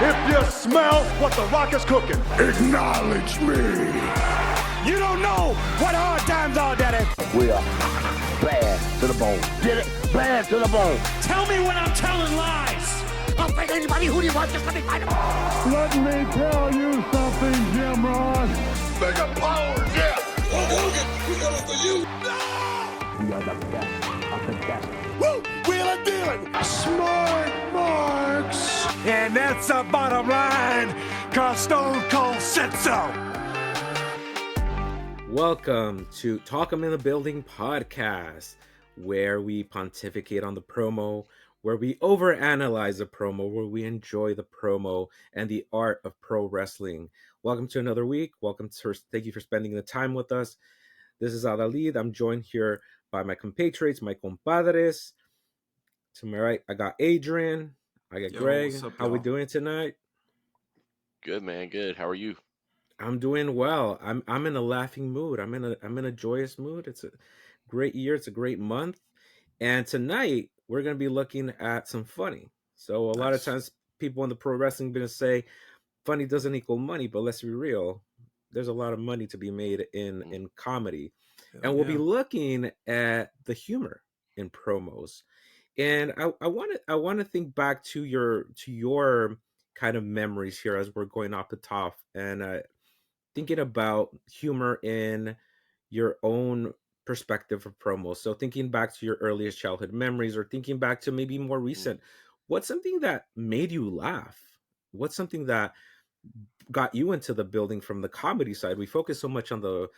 if you smell what The Rock is cooking. Acknowledge me. You don't know what hard times are, Daddy. We are bad to the bone. Get it? Bad to the bone. Tell me when I'm telling lies. I'll fight anybody. Who do you want? Just let me fight him. Let me tell you something, Jim Ross. Mega power, yeah. We're coming for you. We are the best of the best. Woo! Wheeling dealing. Smart marks. And that's the bottom line, cause Stone Cold said so. Welcome to Talk 'em in the Building podcast, where we pontificate on the promo, where we overanalyze the promo, where we enjoy the promo and the art of pro wrestling. Welcome to another week. Thank you for spending the time with us. This is Adalid. I'm joined here by my compatriots, my compadres. To my right, I got Adrian. I got Greg. What's up, How we y'all? doing tonight? Good, man. Good. How are you? I'm doing well. I'm in a laughing mood. I'm in a joyous mood. It's a great year. It's a great month. And tonight we're going to be looking at some funny. So a lot of times people in the pro wrestling business say funny doesn't equal money, but let's be real. There's a lot of money to be made in comedy. And we'll be looking at the humor in promos. And I want to think back to your kind of memories here as we're going off the top and thinking about humor in your own perspective of promos. So thinking back to your earliest childhood memories or thinking back to maybe more recent, what's something that made you laugh? What's something that got you into the building from the comedy side? We focus so much on the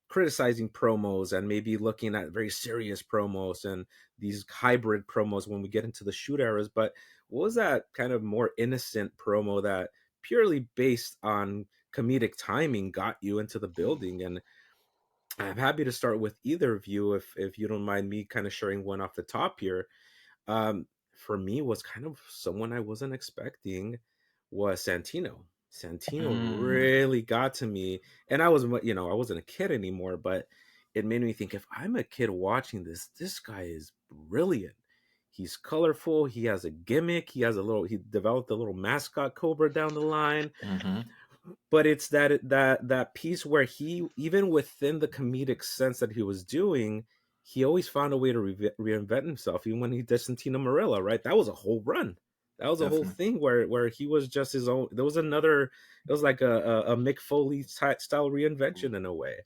criticizing promos and maybe looking at very serious promos and these hybrid promos when we get into the shoot eras. But what was that kind of more innocent promo that purely based on comedic timing got you into the building? And I'm happy to start with either of you if you don't mind me kind of sharing one off the top here. For me was kind of someone I wasn't expecting was Santino. Santino really got to me, and I wasn't a kid anymore, but it made me think, if I'm a kid watching this guy is brilliant. He's colorful. He has a gimmick. He developed a little mascot cobra down the line. But it's that piece where he, even within the comedic sense that he was doing, he always found a way to reinvent himself. Even when he did Santino Marella, right? That was a whole run. That was a whole thing where he was just his own. It was like a Mick Foley style reinvention in a way.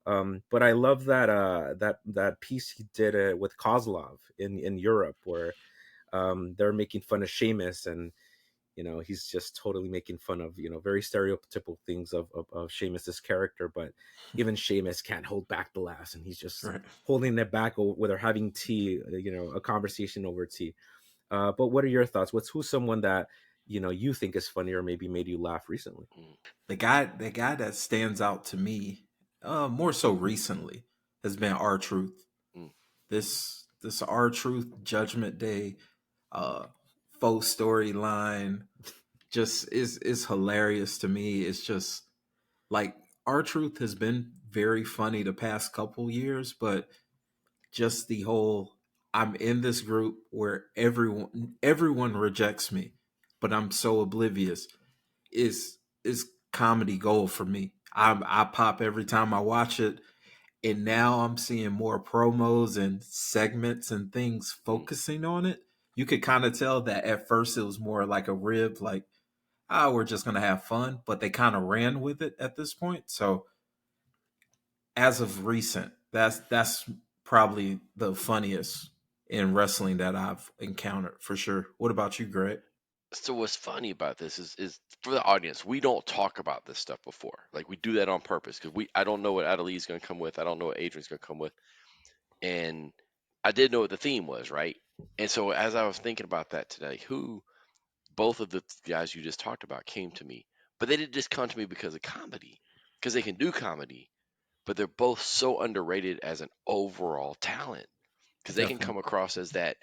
But I love that piece he did with Kozlov in Europe, where they're making fun of Sheamus, and he's just totally making fun of very stereotypical things of Sheamus's character. But even Sheamus can't hold back the laughs, and he's just holding it back whether having tea, a conversation over tea. But what are your thoughts? Who's someone that you think is funny or maybe made you laugh recently? The guy that stands out to me, more so recently, has been R-Truth. This R-Truth Judgment Day faux storyline just is hilarious to me. It's just like R-Truth has been very funny the past couple years, but just the whole I'm in this group where everyone rejects me, but I'm so oblivious is comedy gold for me. I pop every time I watch it, and now I'm seeing more promos and segments and things focusing on it. You could kind of tell that at first it was more like a rib, like, we're just gonna have fun, but they kind of ran with it at this point. So as of recent, that's probably the funniest in wrestling that I've encountered for sure. What about you, Greg? So what's funny about this is for the audience, we don't talk about this stuff before. Like, we do that on purpose because I don't know what Adeli's going to come with. I don't know what Adrian's going to come with. And I did know what the theme was, right? And so as I was thinking about that today, both of the guys you just talked about came to me. But they didn't just come to me because of comedy, because they can do comedy. But they're both so underrated as an overall talent, because they can come across as that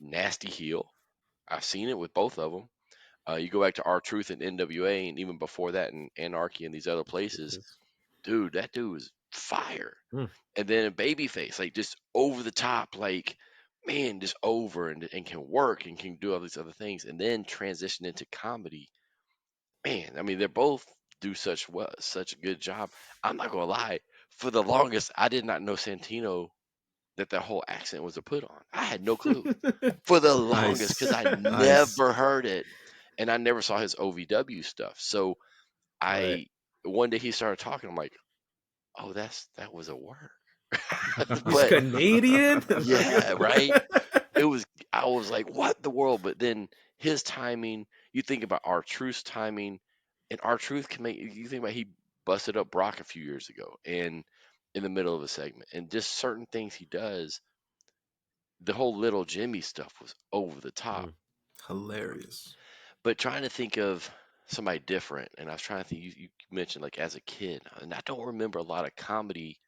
nasty heel. I've seen it with both of them. You go back to R-Truth and NWA, and even before that in Anarchy and these other places, dude, that dude was fire. And then a babyface, like just over the top, like man, just over and can work and can do all these other things, and then transition into comedy. Man, I mean, they're both do such a good job. I'm not gonna lie. For the longest, I did not know Santino that whole accent was a put on. I had no clue for the longest because Nice. I Nice. never heard it, and I never saw his OVW stuff. So Right. I one day he started talking. I'm like, oh, that was a word. He's But Canadian. yeah, right. It was. I was like, what the world? But then his timing. You think about R-Truth's timing, and R-Truth can make. You think about he busted up Brock a few years ago, and in the middle of a segment, and just certain things he does. The whole little Jimmy stuff was over the top. Mm, Hilarious. But trying to think of somebody different, and I was trying to think. You mentioned like as a kid, and I don't remember a lot of comedy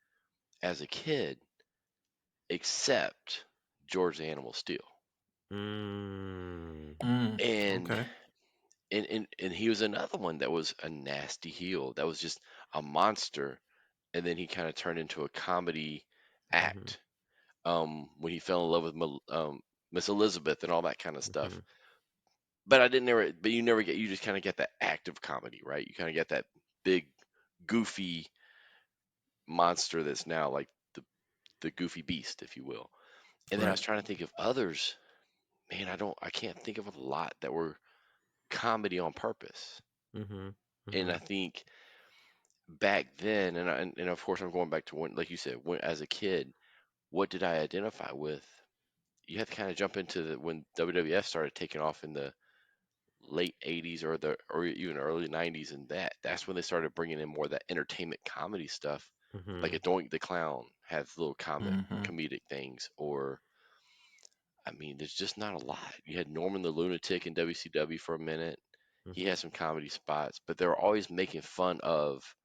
as a kid except George the Animal Steel. mm, And Okay. and he was another one that was a nasty heel. That was just a monster, and then he kind of turned into a comedy mhm, act. When he fell in love with Miss Elizabeth and all that kind of stuff. mhm, But I didn't never. But you never get. You just kind of get that active comedy, right? You kind of get that big, goofy monster that's now like the goofy beast, if you will. And then I Right. was trying to think of others. Man, I can't think of a lot that were comedy on purpose. mhm, And I mhm, think back then, and of course I'm going back to when, like you said, when as a kid, what did I identify with? You have to kind of jump into when WWF started taking off in the late 80s or even early 90s, and that's when they started bringing in more of that entertainment comedy stuff, like a mhm, Doink the Clown has little Mm-hmm. comedic things, or I mean, there's just not a lot. You had Norman the Lunatic in WCW for a minute. He mhm. had some comedy spots, but they were always making fun of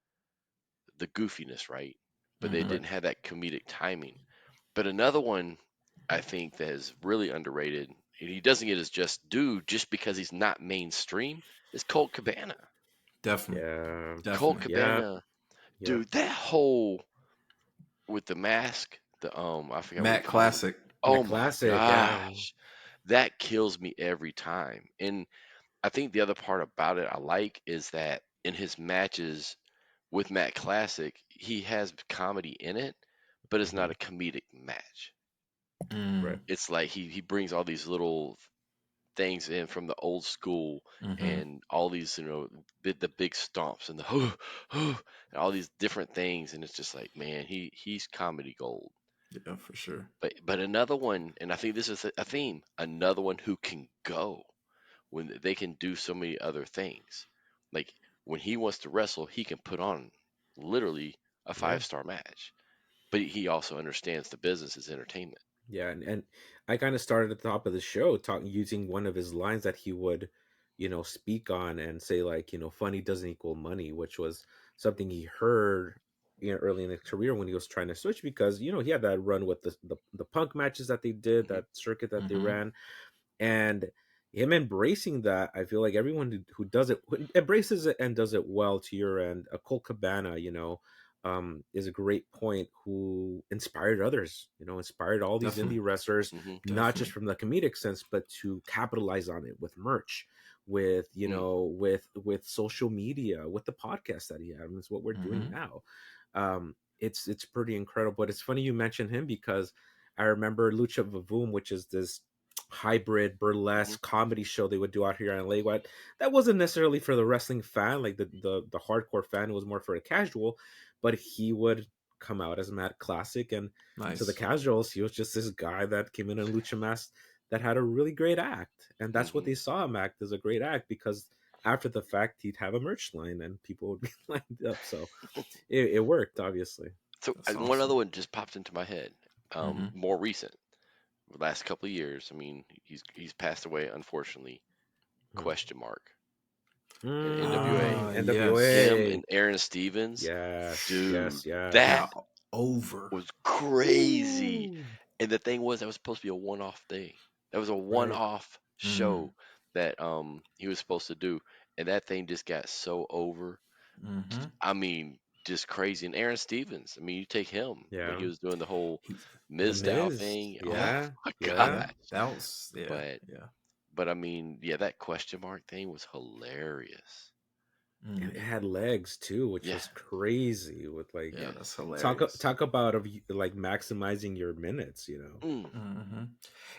the goofiness, right? But they Mm-hmm. Right. didn't have that comedic timing. But another one I think that is really underrated, and he doesn't get his just due just because he's not mainstream, is Colt Cabana. Definitely. Yeah. Colt Definitely. Yeah. Cabana, Yep. dude, that whole with the mask, the I forgot what he Matt called it. Classic. That Oh my classic. Yeah. gosh, that kills me every time. And I think the other part about it I like is that in his matches with Matt Classic, he has comedy in it, but it's not Mhm. a comedic match. Mm. Right. It's like he brings all these little things in from the old school Mm-hmm. and all these the big stomps and the and all these different things, and it's just like, man, he's comedy gold. Yeah, for sure. But another one, and I think this is a theme, another one who can go when they can do so many other things. Like when he wants to wrestle, he can put on literally a Yeah. 5-star match, but he also understands the business is entertainment. Yeah. And I kind of started at the top of the show talking using one of his lines that he would, speak on and say like, funny doesn't equal money, which was something he heard, early in his career when he was trying to switch because, he had that run with the punk matches that they did, Hmm. that circuit that they Mm-hmm. ran. And him embracing that, I feel like everyone who does it, who embraces it and does it well to your end, a Colt Cabana, is a great point, who inspired others, inspired all these Definitely. indie wrestlers, Hmm. not just Definitely. from the comedic sense, but to capitalize on it with merch, with, Mm. with social media, with the podcast that he had. And it's what we're doing Mm-hmm. now. It's pretty incredible. But it's funny you mentioned him because I remember Lucha Vavoom, which is this hybrid Hmm. burlesque comedy show they would do out here in LA. What that wasn't necessarily for the wrestling fan, like the hardcore fan. It was more for a casual, but he would come out as Matt Classic, and to the Nice. casuals, he was just this guy that came in a lucha mask that had a really great act, and that's what Hmm. they saw him act as, a great act, because after the fact he'd have a merch line and people would be lined up. So it worked, obviously. So That's one other awesome. one just popped into my head, Mm-hmm. more recent, the last couple of years. I mean, he's passed away, unfortunately. Hmm. Question mark. In NWA, Ah, yes. him NWA. and Aaron Stevens, Yes, dude, yes, yes. that Yeah. Over. was crazy. Ooh. And the thing was, that was supposed to be a one-off thing. That was a Right. one-off Mm. show that he was supposed to do, and that thing just got so over. Mm-hmm. I mean, just crazy. And Aaron Stevens, I mean, you take him when he Yeah. was doing the whole He, The Miz style Miz. thing. Oh Yeah. my Yeah. yeah, gosh! that was But yeah. I mean, yeah, that question mark thing was hilarious. And it Mm, had legs too, which Yeah, was crazy. With like yeah, yes. that's hilarious. talk about like maximizing your minutes. Mm. Hmm.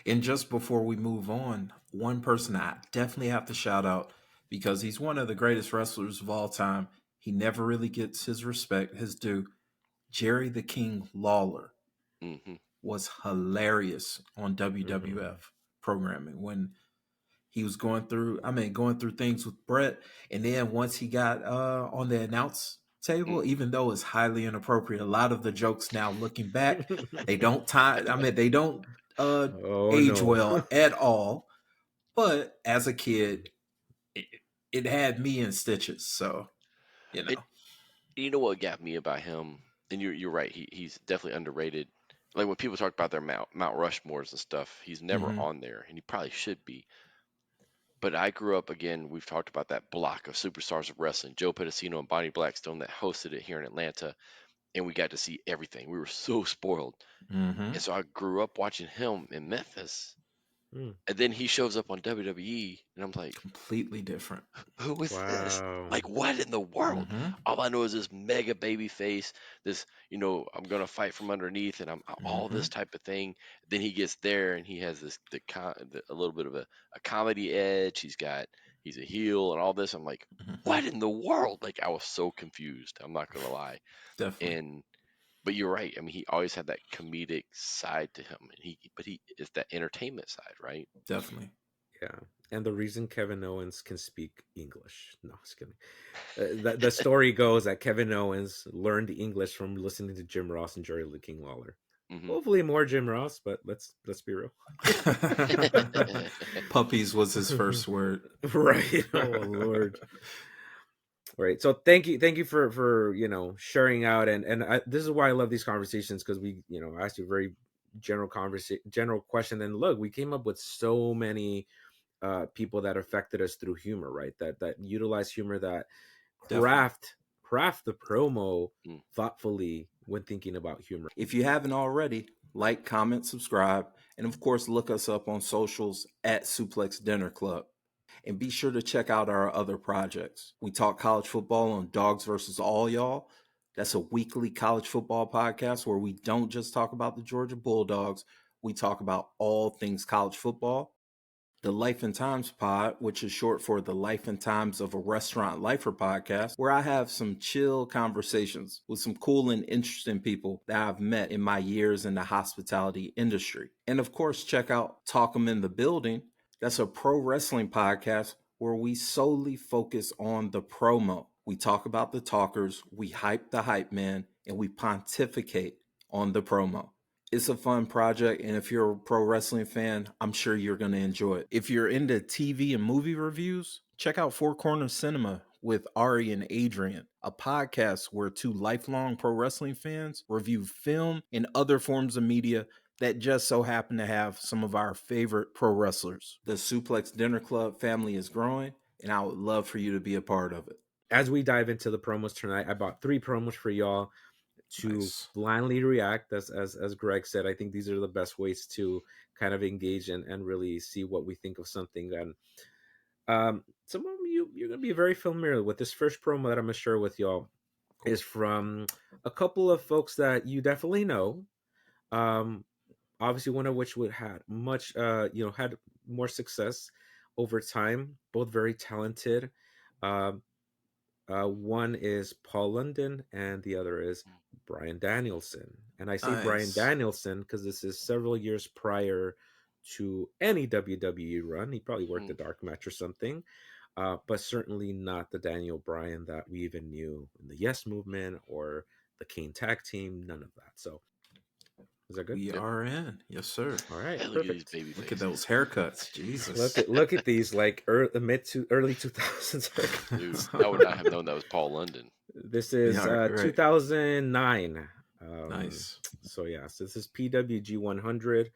And just before we move on, one person I definitely have to shout out because he's one of the greatest wrestlers of all time. He never really gets his respect, his due. Jerry the King Lawler Hmm. was hilarious on Mhm. WWF programming when he was going through things with Brett, and then once he got on the announce table, Hmm. even though it's highly inappropriate, a lot of the jokes now looking back, they don't Oh age no. well at all. But as a kid, it, it had me in stitches. So you And know, you know what got me about him? And you're right. He's definitely underrated. Like when people talk about their Mount Rushmores and stuff, he's never hmm on there, and he probably should be. But I grew up again. We've talked about that block of superstars of wrestling: Joe Pedicino and Bonnie Blackstone that hosted it here in Atlanta, and we got to see everything. We were so spoiled, hmm and so I grew up watching him in Memphis, Mm. and then he shows up on WWE, and I'm like, completely different. who is this? Wow. Like, what in the world? Hmm All I know is this mega baby face, this, I'm gonna fight from underneath, and I'm all hmm this type of thing. Then he gets there, and he has a little bit of a comedy edge. He's a heel, and all this. I'm like, hmm what in the world? Like, I was so confused. I'm not gonna lie. Definitely, And but you're right. I mean, he always had that comedic side to him, and he is that entertainment side, right? definitely. Yeah. And the reason Kevin Owens can speak English. No, just kidding. The story goes that Kevin Owens learned English from listening to Jim Ross and Jerry the King Lawler. Hmm. Hopefully more Jim Ross, but let's be real. Puppies was his first word. Right. Oh Lord. Right. So thank you for sharing out, and this is why I love these conversations, because we asked you a very general question, and look, we came up with so many people that affected us through humor, right? That utilize humor, that Definitely. craft the promo Mm. thoughtfully when thinking about humor. If you haven't already, like, comment, subscribe, and of course, look us up on socials at Suplex Dinner Club. And be sure to check out our other projects. We talk college football on Dogs versus All Y'all. That's a weekly college football podcast where we don't just talk about the Georgia Bulldogs, we talk about all things college football. The Life and Times Pod, which is short for the Life and Times of a Restaurant Lifer podcast, where I have some chill conversations with some cool and interesting people that I've met in my years in the hospitality industry. And of course, check out Talk 'em in the Building. That's a pro wrestling podcast where we solely focus on the promo. We talk about the talkers, we hype the hype man, and we pontificate on the promo. It's a fun project, and if you're a pro wrestling fan, I'm sure you're going to enjoy it. If you're into TV and movie reviews, check out Four Corners Cinema with Ari and Adrian, a podcast where two lifelong pro wrestling fans review film and other forms of media that just so happen to have some of our favorite pro wrestlers. The Suplex Dinner Club family is growing, and I would love for you to be a part of it. As we dive into the promos tonight, I bought 3 promos for y'all to Nice. blindly react. As Greg said, I think these are the best ways to kind of engage and really see what we think of something. And some of you're gonna be very familiar with. This first promo that I'm gonna share with y'all is from a couple of folks that you definitely know. Um, Obviously, one of which would had much had more success over time. Both very talented. Um, One is Paul London, and the other is Bryan Danielson. And I say Bryan Nice. Danielson because this is several years prior to any WWE run. He probably worked a Mm. dark match or something, but certainly not the Daniel Bryan that we even knew in the Yes Movement or the Kane Tag Team. None of that. So, is that good? We Yep. are in. Yes, sir. All right, Hey, look at these perfect. baby Look at faces. those haircuts. Jesus. Look at these like mid to early 2000s Dude, haircuts. I would not have known that was Paul London. This is Yeah, right. 2009. Nice. So yeah, so this is PWG 100.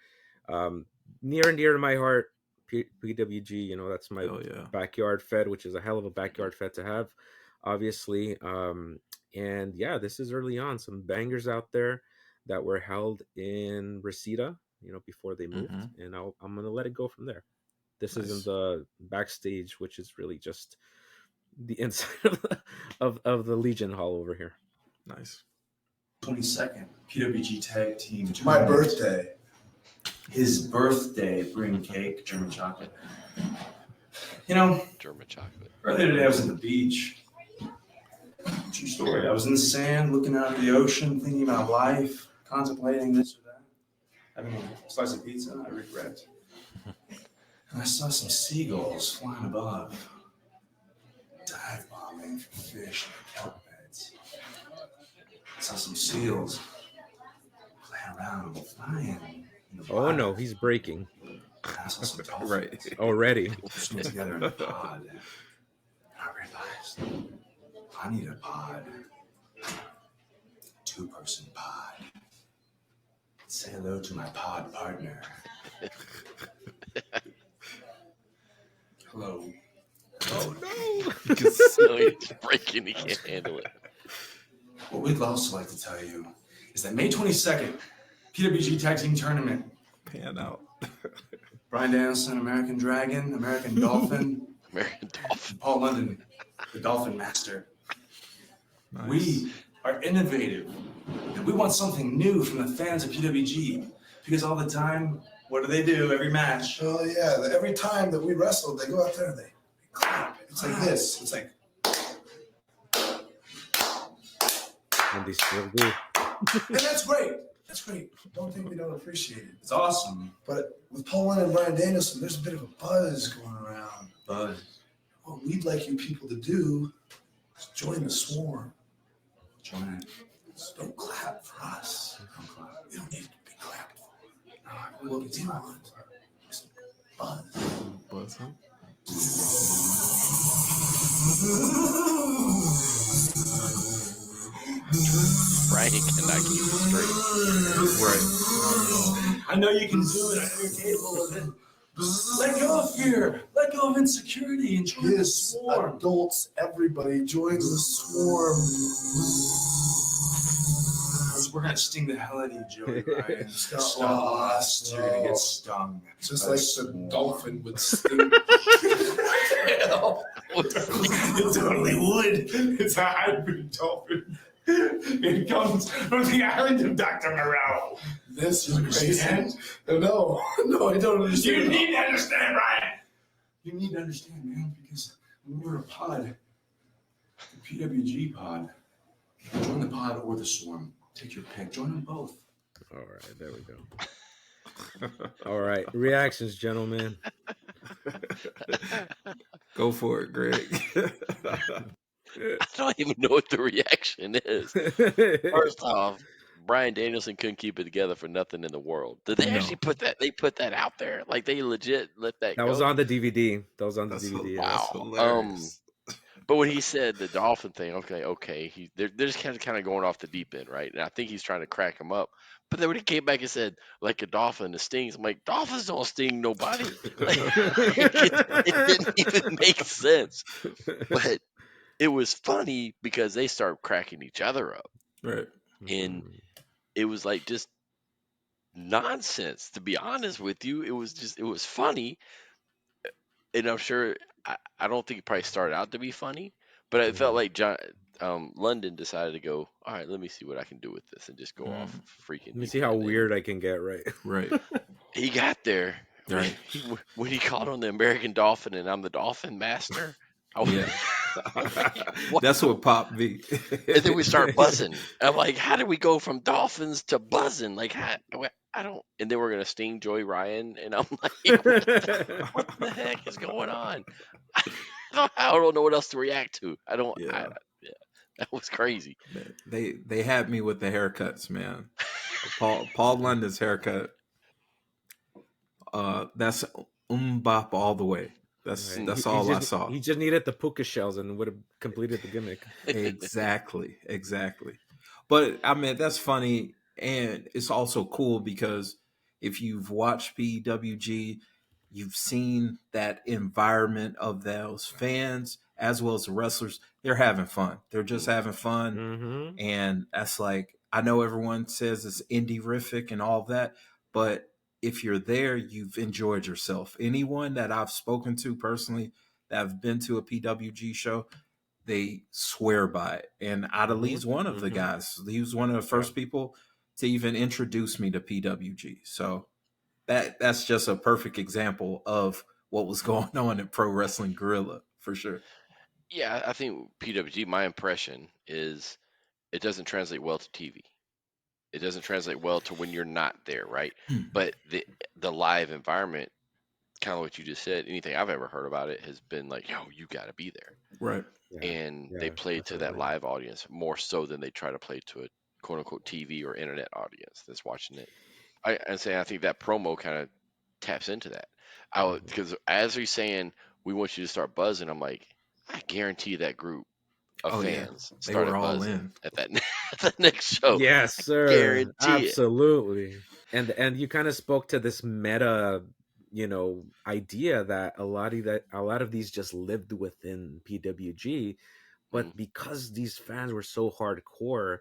Um, Near and dear to my heart, PWG. That's my Hell yeah. backyard fed, which is a hell of a Hmm. backyard fed to have, obviously. And yeah, this is early on. Some bangers out there that were held in Reseda, before they moved. And I'm going to let it go from there. This isn't the backstage, which is really just the inside of the Legion Hall over here. Nice. 22nd, PWG Tag Team. My birthday. His birthday. Bring cake, German chocolate. You know, German chocolate. earlier today I was at the beach. True story. I was in the sand, looking out at the ocean, thinking about life, contemplating this or that. Having a slice of pizza, I regret. And I saw some seagulls flying above, dive bombing for fish and kelp beds. I saw some seals playing around, flying. Oh no, he's breaking. I saw some dolphins. Right. Already. Swimming together in a pod. And I realized I need a pod. A 2-person pod. Say hello to my pod partner. Hello. Oh no. He's breaking. He can't handle it. What we'd also like to tell you is that May 22nd, PWG Tag Team Tournament. Pan out. Bryan Danielson, American Dragon, American Dolphin, American Dolphin. Paul London, the Dolphin Master. Nice. We are innovative, and we want something new from the fans of PWG. Because all the time, what do they do every match? Oh yeah, every time that we wrestle, they go out there and they clap. It's like this. It's like, And they still do. and that's great. That's great. Don't think we don't appreciate it. It's awesome. But with Paul Lynn and Bryan Danielson, there's a bit of a buzz going around. Buzz. What we'd like you people to do is join the swarm. Join it. So don't clap for us. Don't clap. We don't need to be clapped for. No, what we do want is buzz. Buzz, huh? Bryan cannot keep it straight. Right. I know you can do it. I know you're capable of it. Let go of fear. Let go of insecurity and join the Kids, swarm. adults, everybody joins the swarm. We're going to sting the hell out of you, Joey Ryan. It's got Stop lost. You're going to get stung. Just by like the the swarm. dolphin would sting. It totally would. It's a hybrid dolphin. It comes from the island of Dr. Moreau. This is Understand? crazy. No, I don't understand. You need to understand, Ryan. You need to understand, man, because when we're a pod, the PWG pod, join the pod or the swarm. Take your pick. Join them both. All right, there we go. All right, reactions, gentlemen. Go for it, Greg. I don't even know what the reaction is. First off, Bryan Danielson couldn't keep it together for nothing in the world. Did they actually put that? They put that out there? Like they legit let that go? That was on the DVD. That was on the That's DVD. Wow. hilarious. But when he said the dolphin thing, okay, they're just kind of going off the deep end, right? And I think he's trying to crack him up. But then when he came back and said, like a dolphin, it stings, I'm like, dolphins don't sting nobody. Like, it didn't even make sense. But it was funny because they started cracking each other up. Right. And it was like just nonsense, to be honest with you. It was funny. And I'm sure, I don't think it probably started out to be funny, but it felt like London decided to go, all right, let me see what I can do with this and just go off freaking. Let me see how weird I can get, right? Right. He got there. Right. When he called on the American Dolphin and I'm the Dolphin Master. Yeah. What? That's what popped me. And then we start buzzing. I'm like, how did we go from dolphins to buzzing? Like, I don't. And then we're gonna sting Joey Ryan, and I'm like, what the heck is going on? I don't know what else to react to. I don't. Yeah. That was crazy. They had me with the haircuts, man. Paul London's haircut. That's bop all the way. That's all I saw. He just needed the puka shells and would have completed the gimmick. Exactly. But I mean, that's funny, and it's also cool because if you've watched PWG, you've seen that environment of those fans as well as the wrestlers. They're having fun. They're just having fun. Mm-hmm. And that's like, I know everyone says it's indie-rific and all of that, but if you're there, you've enjoyed yourself. Anyone that I've spoken to personally that have been to a PWG show, they swear by it. And Adeli's one of the guys. He was one of the first people to even introduce me to PWG. So that's just a perfect example of what was going on in Pro Wrestling Guerrilla, for sure. Yeah, I think PWG, my impression is it doesn't translate well to TV. It doesn't translate well to when you're not there, right? But the live environment, kind of what you just said, anything I've ever heard about it has been like, yo, you got to be there. Right. And they play to that live audience more so than they try to play to a quote unquote TV or internet audience that's watching it. I think that promo kind of taps into that. Because as he's saying, we want you to start buzzing, I'm like, I guarantee that group of fans They were started all buzzing in at that at the next show. Yes, sir. Guarantee it. Absolutely. And you kind of spoke to this meta, idea that a lot of these just lived within PWG, but because these fans were so hardcore,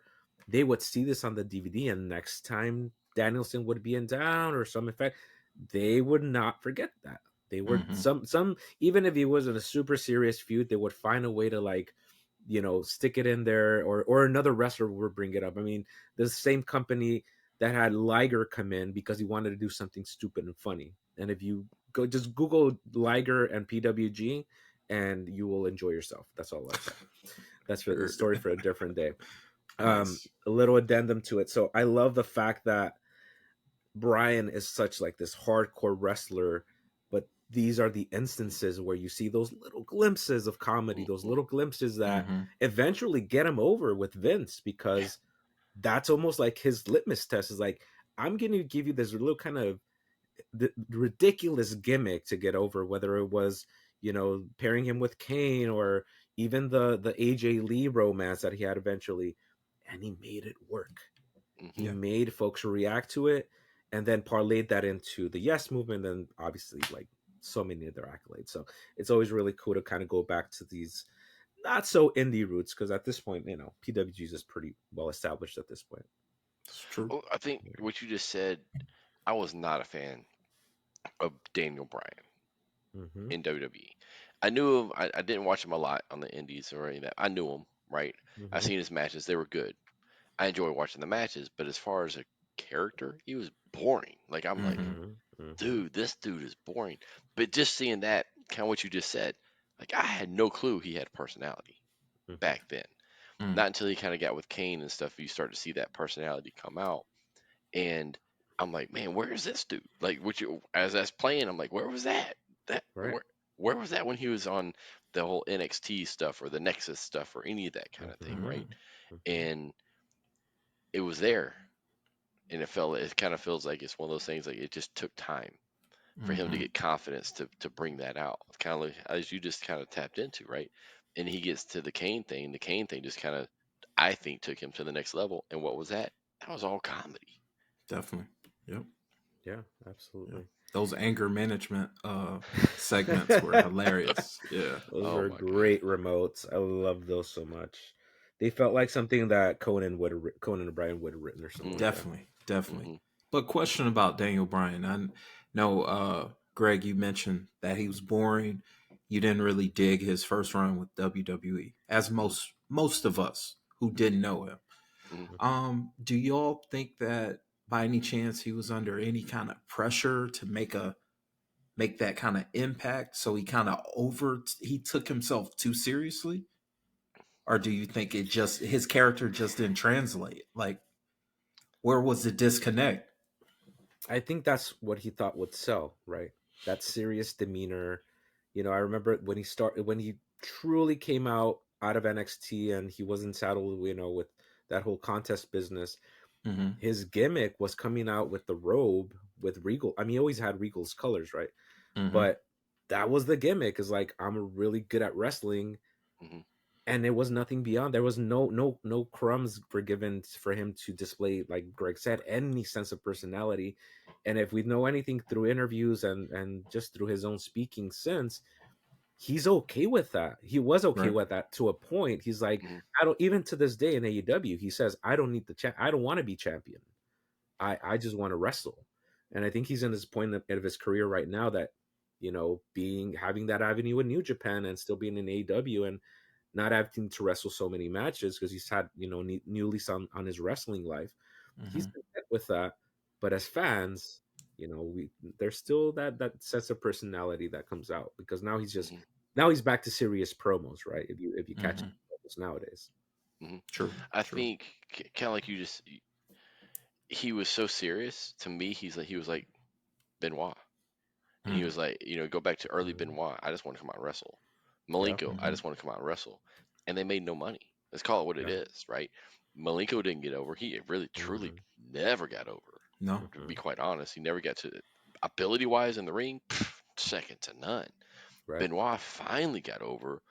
they would see this on the DVD, and next time Danielson would be in town or some effect, they would not forget that. They were some even if he wasn't a super serious feud, they would find a way to stick it in there, or another wrestler would bring it up. I mean, the same company that had Liger come in because he wanted to do something stupid and funny. And if you just Google Liger and PWG, and you will enjoy yourself. That's all I'll say. That's for the story for a different day. Nice. A little addendum to it. So I love the fact that Bryan is such like this hardcore wrestler, but these are the instances where you see those little glimpses of comedy, those little glimpses that eventually get him over with Vince, because that's almost like his litmus test is like, I'm going to give you this little kind of ridiculous gimmick to get over, whether it was, pairing him with Kane or even the AJ Lee romance that he had eventually. And he made it work. He made folks react to it, and then parlayed that into the Yes movement, and obviously like so many other accolades. So it's always really cool to kind of go back to these not so indie roots, because at this point, PWG is pretty well established at this point. It's true. Oh, I think what you just said, I was not a fan of Daniel Bryan in WWE. I knew him. I didn't watch him a lot on the indies or any of that. I knew him, right? I seen his matches. They were good. I enjoy watching the matches, but as far as a character, he was boring. Like, I'm like, dude, this dude is boring. But just seeing that, kind of what you just said, like, I had no clue he had personality back then. Not until he kind of got with Kane and stuff, you start to see that personality come out. And I'm like, man, where is this dude? Like, as I was playing, I'm like, where was that? Where was that when he was on the whole NXT stuff or the Nexus stuff or any of that kind of thing, right? And it was there, and it kind of feels like it's one of those things, like it just took time for him to get confidence to bring that out. It's kind of like, as you just kind of tapped into, right? And he gets to the Kane thing. The Kane thing just kind of, I think, took him to the next level. And what was that? That was all comedy. Definitely. Yep. Yeah, absolutely. Yep. Those anger management segments were hilarious. Yeah. Those were great remotes. I love those so much. They felt like something that Conan and Bryan would have written or something. Definitely. But question about Daniel Bryan. I know, Greg, you mentioned that he was boring. You didn't really dig his first run with WWE, as most of us who didn't know him. Do y'all think that by any chance he was under any kind of pressure to make that kind of impact, so he took himself too seriously? Or do you think his character just didn't translate? Like, where was the disconnect? I think that's what he thought would sell, right? That serious demeanor. I remember when he truly came out of NXT and he wasn't saddled, with that whole contest business. His gimmick was coming out with the robe with Regal. I mean, he always had Regal's colors, right? But that was the gimmick, is like, I'm really good at wrestling. And there was nothing beyond. There was no crumbs were given for him to display, like Greg said, any sense of personality. And if we know anything through interviews and just through his own speaking since, he's okay with that. He was okay with that to a point. He's like, I don't, even to this day in AEW, he says, I don't need the I don't want to be champion. I just want to wrestle. And I think he's in this point of his career right now that, you know, having that avenue in New Japan and still being in AEW and not having to wrestle so many matches because he's had, you know, new lease on his wrestling life. He's content with that. But as fans, you know, there's still that sense of personality that comes out because now he's back to serious promos, right? If you catch promos nowadays. True. I think kind of like he was so serious to me. He was like Benoit. And he was like, you know, go back to early Benoit. I just want to come out and wrestle. Malenko, I just want to come out and wrestle. And they made no money. Let's call it what it is, right? Malenko didn't get over. He really, truly never got over. No. To be quite honest, he never got to ability-wise in the ring, second to none. Right. Benoit finally got over,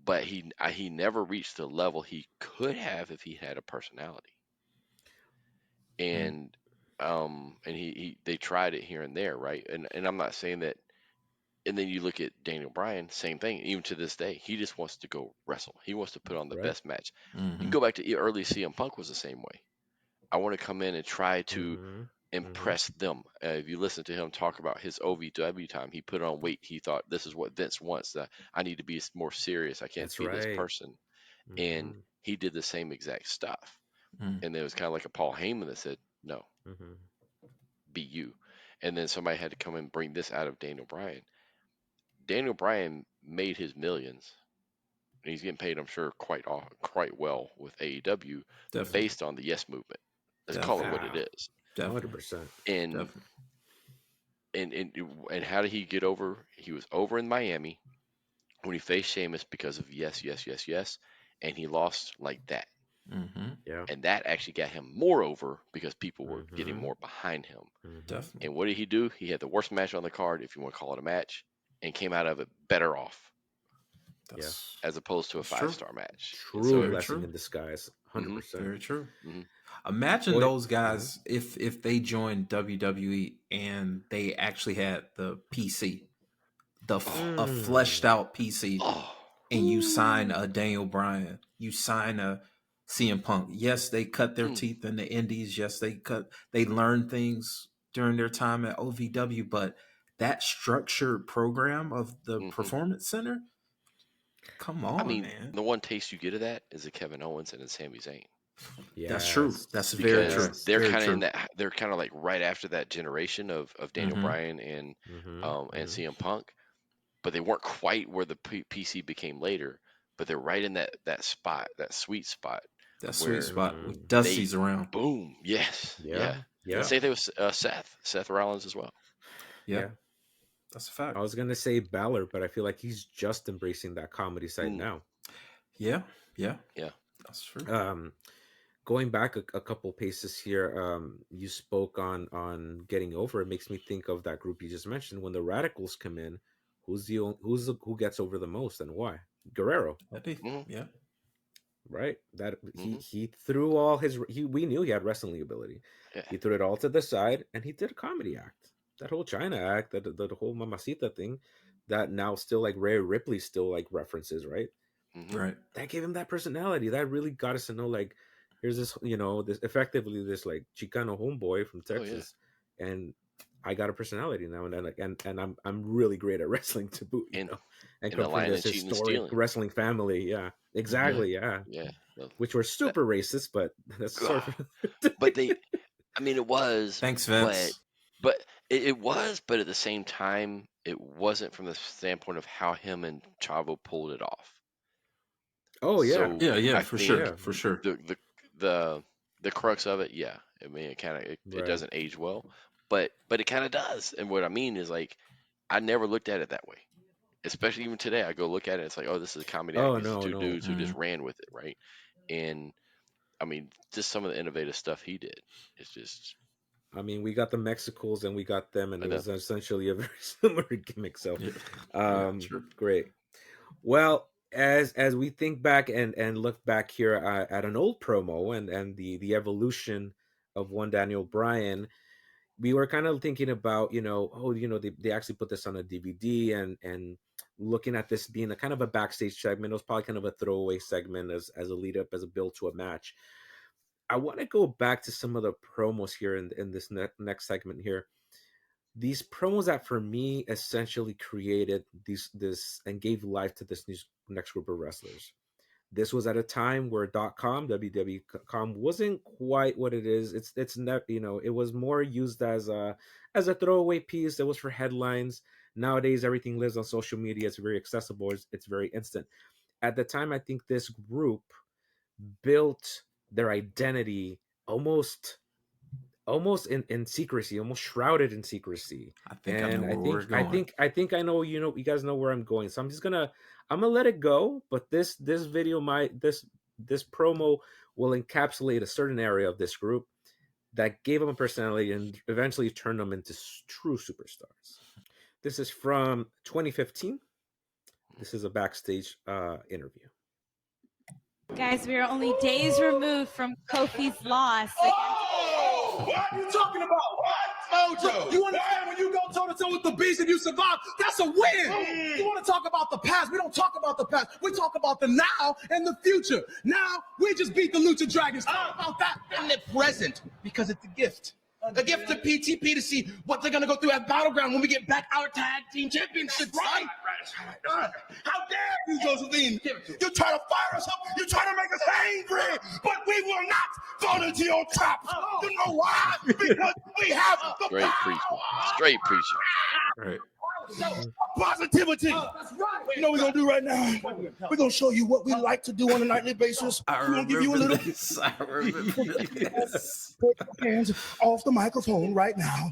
but he never reached the level he could have if he had a personality. And they tried it here and there, right? And I'm not saying that. And then you look at Daniel Bryan, same thing. Even to this day, he just wants to go wrestle. He wants to put on the best match. You can go back to early CM Punk was the same way. I want to come in and try to impress them. If you listen to him talk about his OVW time, he put on weight. He thought this is what Vince wants. That I need to be more serious. I can't be this person. And he did the same exact stuff. And there was kind of like a Paul Heyman that said, "No, be you." And then somebody had to come and bring this out of Daniel Bryan. Daniel Bryan made his millions, and he's getting paid, I'm sure, quite well with AEW, based on the Yes Movement. Let's call it what it is. 100%. And how did he get over? He was over in Miami when he faced Sheamus because of yes, and he lost like that. Yeah. And that actually got him more over because people were getting more behind him. And what did he do? He had the worst match on the card, if you want to call it a match, and came out of it better off. As opposed to a 5-star match. True blessing in disguise. 100%. Very true. Imagine those guys if they joined WWE and they actually had the PC, a fleshed out PC, and you sign a Daniel Bryan, you sign a CM Punk. Yes, they cut their teeth in the indies. Yes, they learned things during their time at OVW, but that structured program of the Performance Center, come on, man. The one taste you get of that is a Kevin Owens and a Sami Zayn. Yes. That's true. That's very true. They're kind of in that. They're kind of like right after that generation of Daniel Bryan and CM Punk, but they weren't quite where the PC became later. But they're right in that spot, that sweet spot. That sweet spot with Dusty's around. Boom. Yes. Yeah. And same thing with Seth Rollins as well. Yeah. That's a fact. I was gonna say Balor, but I feel like he's just embracing that comedy side now. Yeah. That's true. Going back a couple paces here, you spoke on getting over. It makes me think of that group you just mentioned. When the Radicals come in, who gets over the most and why? Guerrero. Yeah. Right. That he threw all his. We knew he had wrestling ability. Yeah. He threw it all to the side, and he did a comedy act. That whole China act, the whole Mamacita thing, that now still like Rhea Ripley still like references, right? Right. That gave him that personality. That really got us to know, like, here's this, this effectively this like Chicano homeboy from Texas, and I got a personality now, and I'm really great at wrestling to boot, and come from this historic wrestling family. Yeah, exactly. Yeah. Which were super racist, but that's sort of. But it was. Thanks, Vince. But it was, but at the same time, it wasn't from the standpoint of how him and Chavo pulled it off. Oh yeah, so for sure. The crux of it, it doesn't age well, but it kind of does. And what I mean is, like, I never looked at it that way. Especially even today, I go look at it. It's like, oh, this is a comedy. Two dudes who just ran with it, right? And I mean, just some of the innovative stuff he did. It's just. I mean, we got the Mexicals and we got them, and it was essentially a very similar gimmick. So, great. Well, as we think back and look back here at an old promo and the evolution of one Daniel Bryan, we were kind of thinking about, they actually put this on a DVD, and looking at this being a kind of a backstage segment. It was probably kind of a throwaway segment as a lead up, as a build to a match. I want to go back to some of the promos here in this next segment here. These promos that for me essentially created this and gave life to this next group of wrestlers. This was at a time where WWE.com wasn't quite what it is. It's not, it was more used as a throwaway piece. It was for headlines. Nowadays, everything lives on social media. It's very accessible. It's very instant. At the time, I think this group built their identity almost in secrecy, almost shrouded in secrecy. I think I know where we're going. I think I know, you guys know where I'm going. So I'm gonna let it go. But this video this promo will encapsulate a certain area of this group that gave them a personality and eventually turned them into true superstars. This is from 2015. This is a backstage interview. Guys, we are only days removed from Kofi's loss. What are you talking about? What? Mojo. You understand when you go toe-to-toe with the beast and you survive, that's a win. You want to talk about the past? We don't talk about the past. We talk about the now and the future. Now, we just beat the Lucha Dragons. Talk about that in the present, because it's a gift. A gift to PTP to see what they're going to go through at Battleground when we get back our tag team championships. Right. How dare you, Josephine? You're trying to fire us up. You're trying to make us angry. But we will not fall into your traps. You know why? Because we have the Straight power. preaching. Straight preaching. Right. Positivity. That's right. You know what we're going to do right now? We're going to show you what we like to do on a nightly basis. We're going to give you a little... I remember this. Put your hands off the microphone right now.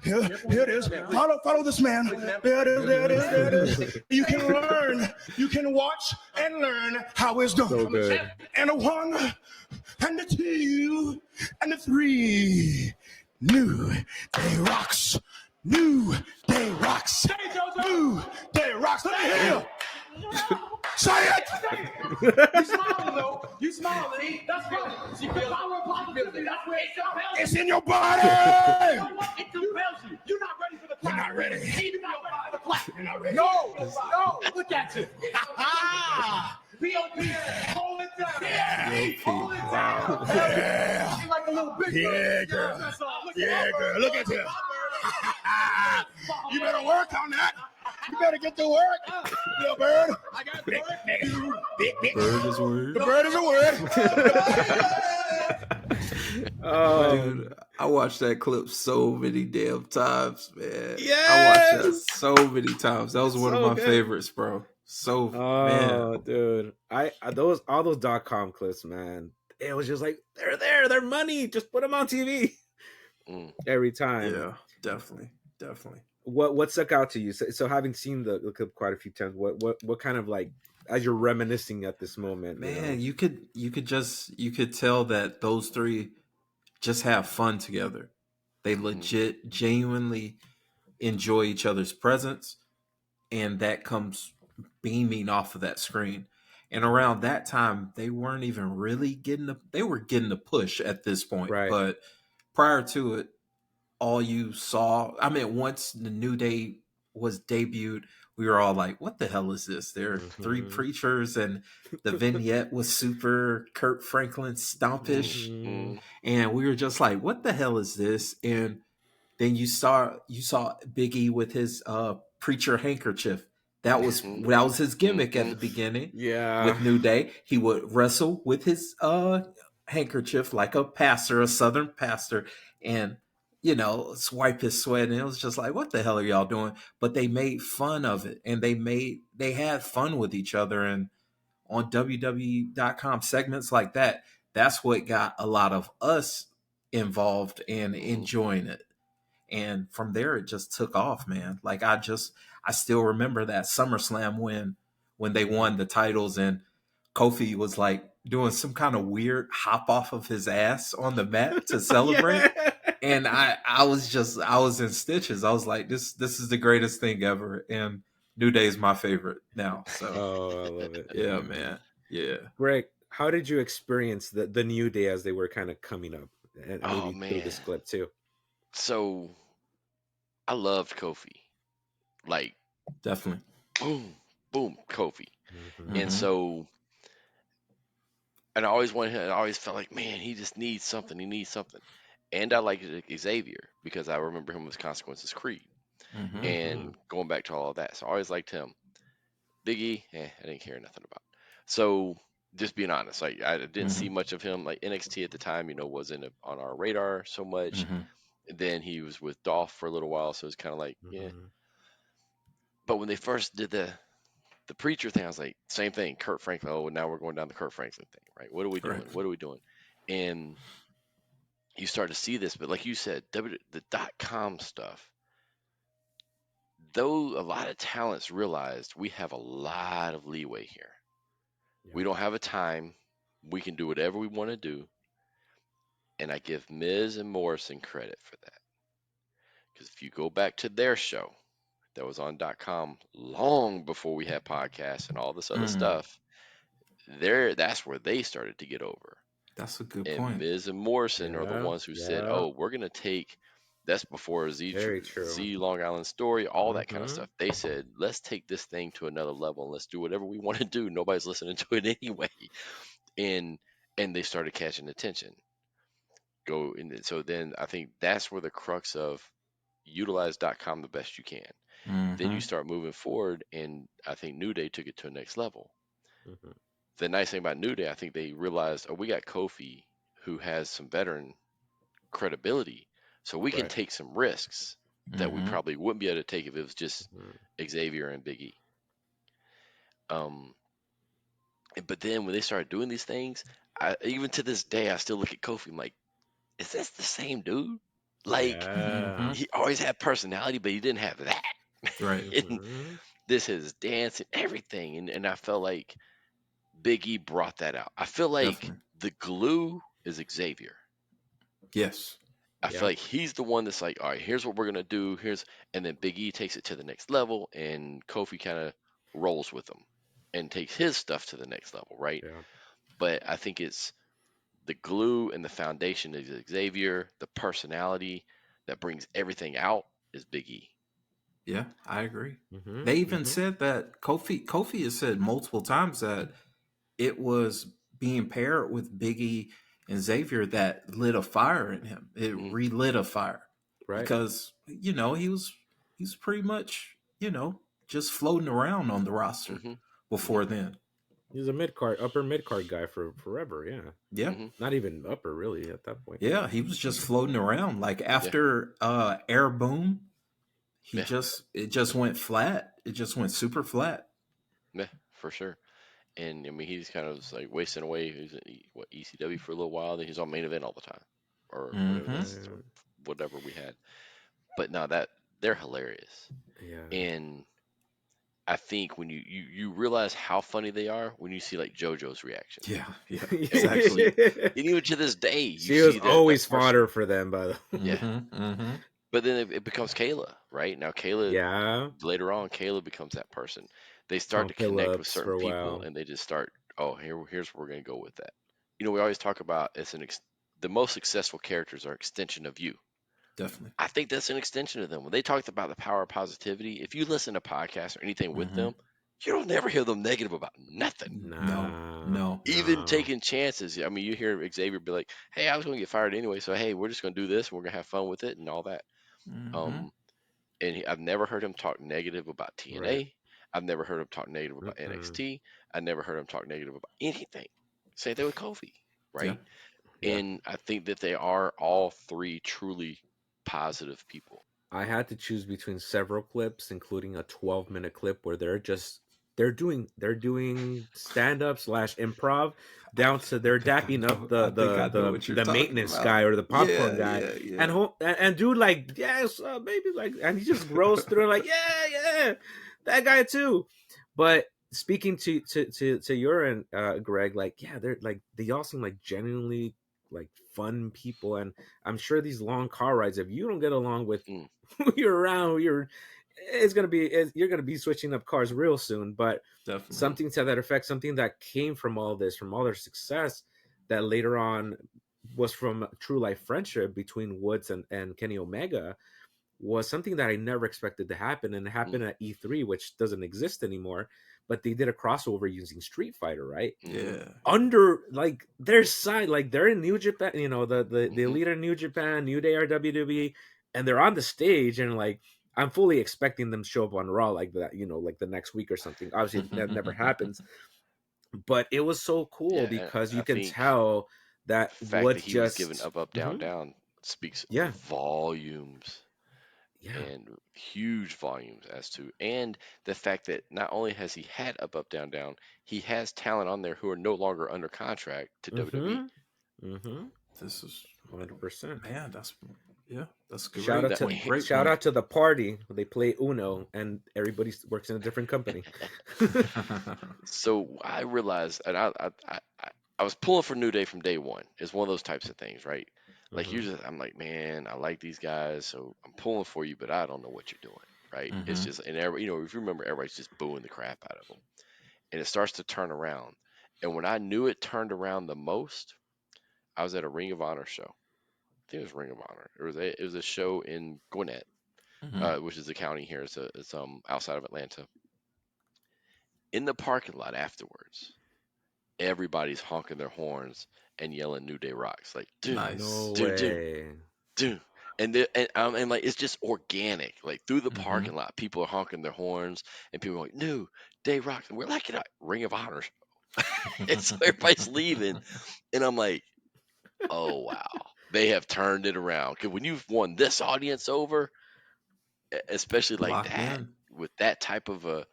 Here it is. Follow this man. There it is. You can learn. You can watch and learn how it's done. So good. And a 1, and a 2, and a 3. New Day Rocks. New Day Rocks. New Day Rocks. Let me hear you. Say it. You smiling though. You smiling. That's right. The power of positivity. That's where it's in your body. It compels you. You're not ready for the clap. You're not ready. You're not ready for the clap. You're not ready. No. Look at you. POP. Hold it down. Yeah. Hold it down. Yeah. You're like a little big Yeah, girl. Yeah, girl. Look at you. You better work on that. You better get to work, little bird. I got bird. Bird is word. The bird is a word. Dude, I watched that clip so many damn times, man. Yes! I watched that so many times. That was one So of my good. favorites, bro. So man. Dude, all those .com clips, man. It was just like they're money. Just put them on TV every time. Yeah, definitely. What stuck out to you? So having seen the clip quite a few times, what kind of, like, as you're reminiscing at this moment, Man, you could tell that those three just have fun together. They legit, genuinely enjoy each other's presence, and that comes beaming off of that screen. And around that time, they weren't even really getting they were getting the push at this point. Right. But prior to it, all you saw, I mean, once the New Day was debuted, we were all like, what the hell is this? There are three preachers, and the vignette was super Kurt Franklin stompish. And we were just like, what the hell is this? And then you saw Big E with his preacher handkerchief. That was his gimmick at the beginning. Yeah. With New Day, he would wrestle with his handkerchief like a pastor, a Southern pastor, and swipe his sweat. And it was just like, what the hell are y'all doing? But they made fun of it, and they had fun with each other. And on WWE.com segments like that, that's what got a lot of us involved and enjoying it. And from there, it just took off, man. Like, I still remember that SummerSlam when they won the titles, and Kofi was like doing some kind of weird hop off of his ass on the mat to celebrate. Yeah. And I was in stitches. I was like, this is the greatest thing ever. And New Day is my favorite now. So I love it. yeah, man. Yeah. Greg, how did you experience the New Day as they were kind of coming up? And maybe through this clip too. So I loved Kofi. Like, Definitely. boom, boom, Kofi. Mm-hmm. And so, and I always wanted him, I always felt like, man, he just needs something. He needs something. And I liked Xavier because I remember him with Consequences Creed and going back to all of that. So I always liked him. Big E, I didn't care nothing about. So just being honest, like I didn't see much of him. Like NXT at the time, wasn't on our radar so much. Then he was with Dolph for a little while, so it's kind of like, yeah. But when they first did the preacher thing, I was like, same thing. Kurt Franklin. Oh, now we're going down the Kurt Franklin thing, right? What are we doing? What are we doing? And you start to see this, but like you said, the .com stuff. Though a lot of talents realized we have a lot of leeway here. Yeah. We don't have a time. We can do whatever we want to do. And I give Miz and Morrison credit for that. Because if you go back to their show that was on .com long before we had podcasts and all this other stuff, that's where they started to get over. That's a good And point. Miz and Morrison are the ones who said, oh, we're going to take, that's before Z Long Island Story, all that kind of stuff. They said, let's take this thing to another level and let's do whatever we want to do. Nobody's listening to it anyway. And they started catching attention. So then I think that's where the crux of utilize.com the best you can. Then you start moving forward, and I think New Day took it to a next level. The nice thing about New Day, I think they realized, oh, we got Kofi, who has some veteran credibility, so we can take some risks that we probably wouldn't be able to take if it was just Xavier and Big E. But then when they started doing these things, even to this day, I still look at Kofi, I'm like, is this the same dude? Like, he always had personality, but he didn't have that. Right. And this is dance and everything. And I felt like Big E brought that out. I feel like the glue is Xavier. Yes. I feel like he's the one that's like, all right, here's what we're going to do. And then Big E takes it to the next level, and Kofi kind of rolls with him and takes his stuff to the next level, right? Yeah. But I think it's the glue and the foundation is Xavier. The personality that brings everything out is Big E. Yeah, I agree. They even said that Kofi has said multiple times that it was being paired with Big E and Xavier that lit a fire in him. It relit a fire. Right. Because, he's pretty much, just floating around on the roster before then. He was a upper mid card guy for forever. Yeah. Yeah. Not even upper really at that point. Yeah, he was just floating around. Like after Air Boom, it just went flat. It just went super flat. Yeah, for sure. And I mean, he's kind of like wasting away. He was at ECW for a little while. Then he's on Main Event all the time, or whatever we had. But no, they're hilarious. Yeah. And I think when you realize how funny they are when you see like JoJo's reaction. Yeah, exactly. And even to this day, she was always fodder for them, by the way. Yeah. But then it becomes Kayla, right? Now Kayla, later on, Kayla becomes that person. They start to connect with certain people, and they just start, here's where we're going to go with that. We always talk about the most successful characters are extension of you. Definitely. I think that's an extension of them. When they talked about the power of positivity, if you listen to podcasts or anything with them, you don't never hear them negative about nothing. No. Even taking chances. I mean, you hear Xavier be like, hey, I was going to get fired anyway, so hey, we're just going to do this, and we're going to have fun with it and all that. And I've never heard him talk negative about TNA. Right. I've never heard him talk negative about NXT. I never heard him talk negative about anything. Same thing with Kofi, right? Yeah. And I think that they are all three truly positive people. I had to choose between several clips, including a 12-minute clip where they're doing stand-up / improv down to they're dapping up the maintenance guy or the popcorn guy. Yeah. And dude like, yes, baby, like, and he just rolls through like, yeah, that guy too. But speaking to your and Greg, like, yeah, they're like, they all seem like genuinely like fun people, and I'm sure these long car rides, if you don't get along with who you're around, you're gonna be switching up cars real soon. But definitely. Something to that effect, something that came from all this, from all their success, that later on was from true life friendship between Woods and Kenny Omega, was something that I never expected to happen, and it happened at E3, which doesn't exist anymore. But they did a crossover using Street Fighter, right? Yeah. Under like their side, like they're in New Japan, you know, the elite in New Japan, New Day or WWE, and they're on the stage, and like I'm fully expecting them to show up on Raw like that, you know, like the next week or something. Obviously, that never happens. But it was so cool because you can tell that the fact what that he just was given up, down, down speaks Yeah. volumes. Yeah. And huge volumes as to, and the fact that not only has he had up, down, down, he has talent on there who are no longer under contract to WWE. This is 100%. Man, that's good. Shout out to the party. They play Uno, and everybody works in a different company. So I realized, and I was pulling for New Day from day one. It's one of those types of things, right? Like usually I'm like, man, I like these guys, so I'm pulling for you, but I don't know what you're doing, right? It's just, and if you remember, everybody's just booing the crap out of them, and it starts to turn around. And when I knew it turned around the most, I was at a Ring of Honor show. I think it was Ring of Honor. It was a show in Gwinnett, which is a county here. It's outside of Atlanta. In the parking lot afterwards, everybody's honking their horns and yelling "New Day rocks!" Like, dude, No dude, way. dude. And like it's just organic. Like through the parking lot, people are honking their horns, and people are like, "New Day rocks!" And we're like, Ring of Honor show. And so everybody's leaving, and I'm like, "Oh wow, they have turned it around." Because when you've won this audience over, especially like Locked that, in. with that type of a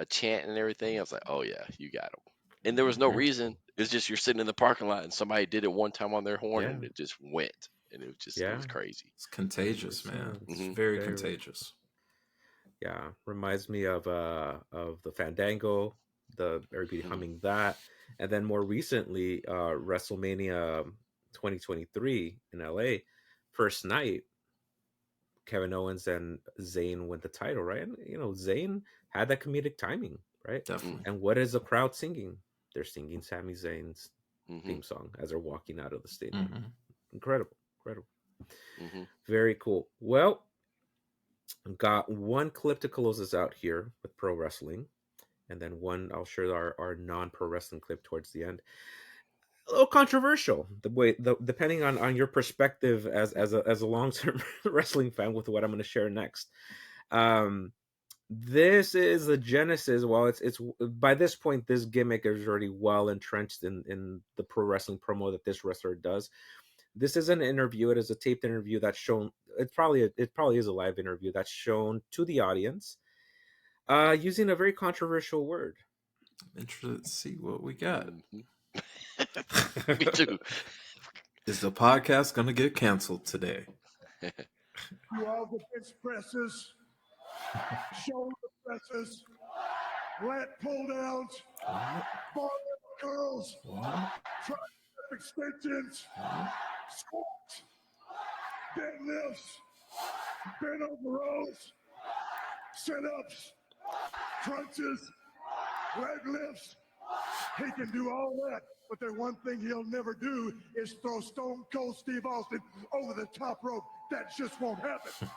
chant and everything, I was like, "Oh yeah, you got them." And there was no reason. It's just you're sitting in the parking lot and somebody did it one time on their horn and it just went. And it was just, it was crazy. It's contagious, man. It's very contagious. Yeah. Reminds me of the Fandango, everybody humming that. And then more recently, WrestleMania 2023 in LA, first night, Kevin Owens and Zayn win the title, right? And, Zayn had that comedic timing, right? Definitely. And what is the crowd singing? They're singing Sami Zayn's theme song as they're walking out of the stadium. Incredible. Very cool. Well, got one clip to close us out here with pro wrestling, and then one I'll share our non-pro wrestling clip towards the end. A little controversial, depending on your perspective as a long-term wrestling fan with what I'm going to share next. This is the genesis. Well, it's by this point, this gimmick is already well entrenched in the pro wrestling promo that this wrestler does. This is an interview. It is a taped interview that's shown. It probably is a live interview that's shown to the audience, using a very controversial word. I'm interested to see what we got. Me too. Is the podcast going to get canceled today? You all the bench presses, shoulder presses, lat pull downs, bar curls, tricep extensions, squats, deadlifts, bent over rows, sit-ups, crunches, leg lifts. He can do all that, but the one thing he'll never do is throw Stone Cold Steve Austin over the top rope. That just won't happen.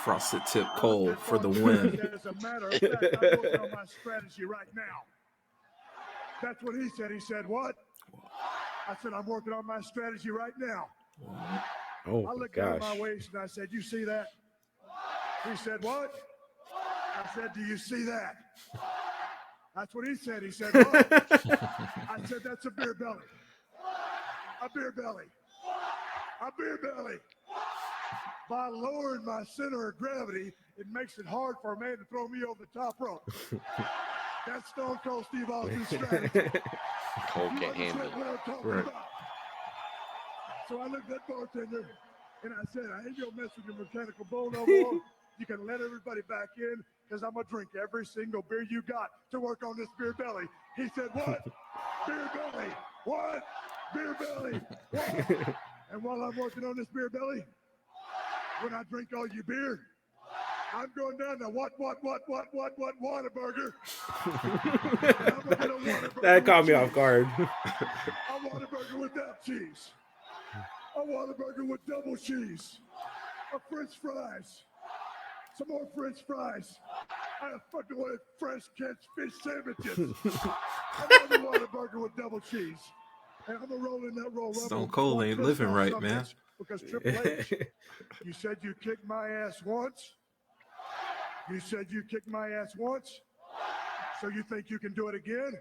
Frosted Tip Cole for the win. As a matter of fact, I'm working on my strategy right now. That's what he said. He said, what? I said, I'm working on my strategy right now. Oh, I looked down my waist and I said, you see that? He said, what? I said, do you see that? That's what he said. He said, what? I said, that's a beer belly. A beer belly. A beer belly. By lowering my center of gravity, it makes it hard for a man to throw me over the top rope. That's Stone Cold Steve Austin's strategy. Cole can't handle it. Right. So I looked at that bartender and I said, I ain't gonna mess with your mechanical bull no more. You can let everybody back in because I'm gonna drink every single beer you got to work on this beer belly. He said, what? Beer belly. What? Beer belly. What? And while I'm working on this beer belly, when I drink all your beer, I'm going down to Whataburger. That caught me off guard. A Whataburger without cheese. a Whataburger with double cheese, a French fries, some more French fries. I fucking want fresh catch fish sandwiches. Another Whataburger with double cheese. And I'm gonna roll in that Royal Rumble. Stone Cold one ain't pissed living off right, son of a man. bitch, because Triple H, you said you kicked my ass once. You said you kicked my ass once. So you think you can do it again?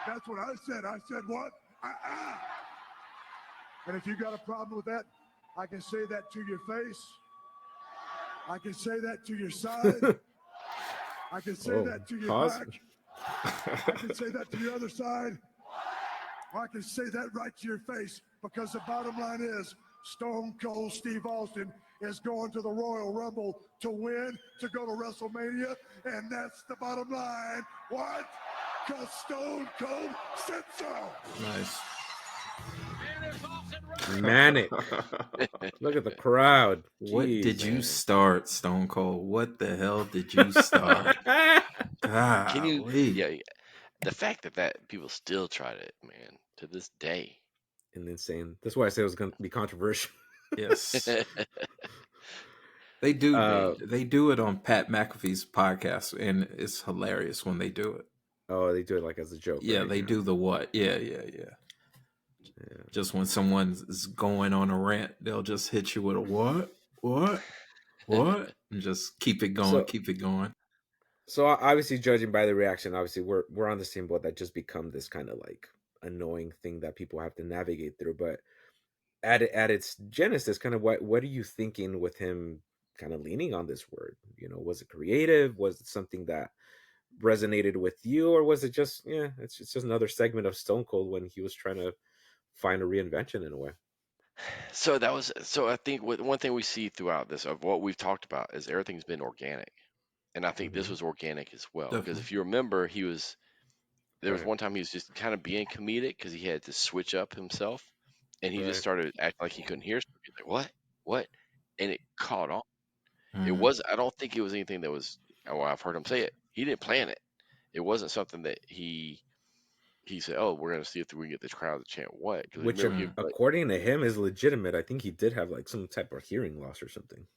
That's what I said. I said what? And if you got a problem with that, I can say that to your face. I can say that to your side. I can say that to your pause. back. I can say that to your other side. Or I can say that right to your face, because the bottom line is Stone Cold Steve Austin is going to the Royal Rumble to win, to go to WrestleMania, and that's the bottom line. What? Because Stone Cold said so. Nice. Manic. Look at the crowd. What Jeez, did you man. start, Stone Cold? What the hell did you start? Can you? Golly. Yeah, the fact that people still try it, man, to this day. And insane. That's why I said it was going to be controversial. Yes. They do they do it on Pat McAfee's podcast, and it's hilarious when they do it. Oh, they do it like as a joke. Yeah, right? they do the what? Yeah. Just when someone's going on a rant, they'll just hit you with a what, and just keep it going, keep it going. So obviously, judging by the reaction, obviously we're on the same boat. That just become this kind of like annoying thing that people have to navigate through. But at its genesis, kind of what are you thinking with him kind of leaning on this word? You know, was it creative? Was it something that resonated with you, or was it just it's just another segment of Stone Cold when he was trying to find a reinvention in a way? So I think one thing we see throughout this of what we've talked about is everything's been organic, and I think this was organic as well. Because Definitely. if you remember, there was Right. one time he was just kind of being comedic because he had to switch up himself, and he just started acting like he couldn't hear stuff. He's like, what, and it caught on. It was. I don't think it was anything that was. Oh, I've heard him say it. He didn't plan it. It wasn't something that he said, "Oh, we're gonna see if we can get this crowd to chant what." Because Which, remember, he like, according to him, is legitimate. I think he did have like some type of hearing loss or something.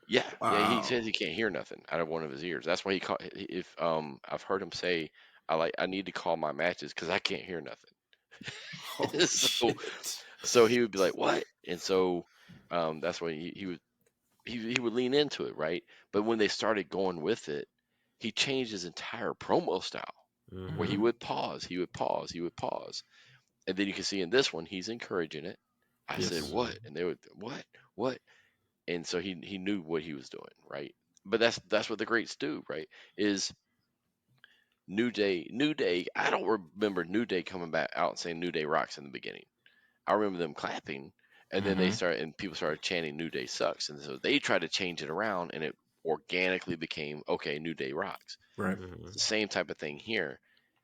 yeah, he Wow. says he can't hear nothing out of one of his ears. That's why he called. If I've heard him say, I need to call my matches because I can't hear nothing." Holy so shit. so he would be like, "What?" And so that's why he would lean into it, right? But when they started going with it, he changed his entire promo style, where he would pause, he would pause, he would pause, and then you can see in this one he's encouraging it. I said Yes. what, and they would what, and so he knew what he was doing, right? But that's what the greats do, right? Is New Day. I don't remember New Day coming back out and saying New Day rocks in the beginning. I remember them clapping, and then people started chanting New Day sucks, and so they tried to change it around, and it organically became okay. New Day rocks. Right. It's the same type of thing here.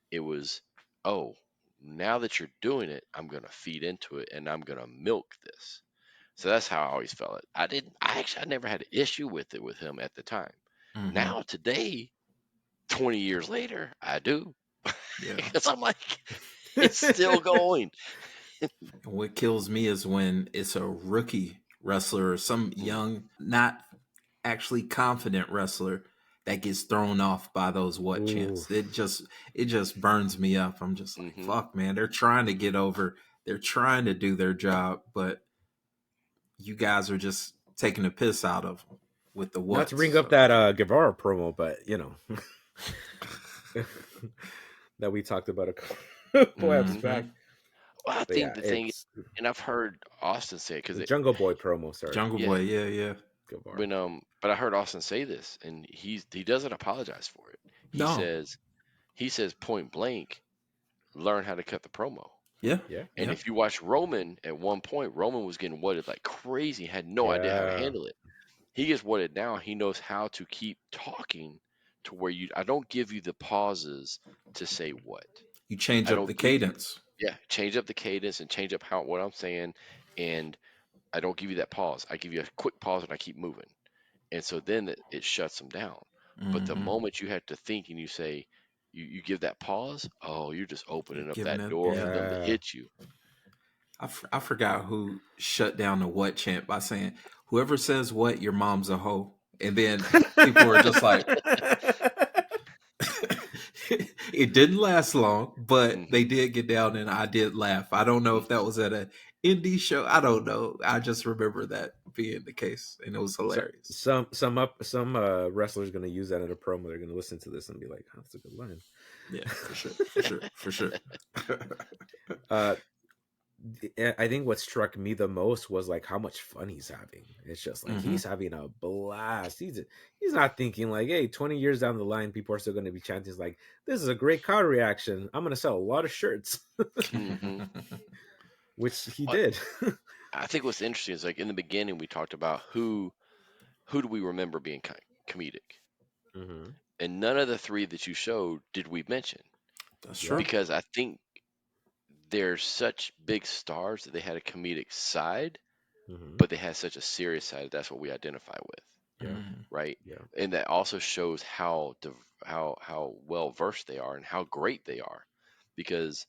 It was, oh, now that you're doing it, I'm gonna feed into it, and I'm gonna milk this. So that's how I always felt it. I never had an issue with it with him at the time. Now today, 20 years later, I do. Yeah. Because I'm like, it's still going. What kills me is when it's a rookie wrestler or some young, not actually confident wrestler that gets thrown off by those what chants. It just burns me up. I'm just like, fuck, man. They're trying to get over. They're trying to do their job, but you guys are just taking the piss out of them with the what. Not to bring up that Guevara promo, but that we talked about a couple episodes back. Well, I think the thing, and I've heard Austin say it because the Jungle Boy promo, sorry. Jungle Boy, yeah. Guevara. But I heard Austin say this, and he doesn't apologize for it. He says point blank, learn how to cut the promo. Yeah. And if you watch Roman, at one point, Roman was getting whatted like crazy, had no idea how to handle it. He gets whatted now. He knows how to keep talking to where I don't give you the pauses to say what. You change up the cadence. Change up the cadence and change up what I'm saying, and I don't give you that pause. I give you a quick pause and I keep moving, and so then it shuts them down. But the moment you have to think and you say, you give that pause, oh, you're just opening up that door for them to hit you. I forgot who shut down the what chant by saying, "Whoever says what, your mom's a hoe." And then people were just like, it didn't last long, but they did get down, and I did laugh. I don't know if that was at an indie show. I don't know. I just remember that being the case, and it was hilarious. Some wrestlers going to use that in a promo. They're going to listen to this and be like, "Oh, that's a good line." Yeah, for sure. I think what struck me the most was like how much fun he's having. It's just like he's having a blast. He's not thinking like, hey, 20 years down the line, people are still going to be chanting. He's like, this is a great crowd reaction. I'm going to sell a lot of shirts, which he did. I think what's interesting is like in the beginning we talked about who do we remember being comedic, and none of the three that you showed did we mention. That's true. Because I think they're such big stars that they had a comedic side, but they had such a serious side. That's what we identify with, right? Yeah. And that also shows how well versed they are and how great they are. Because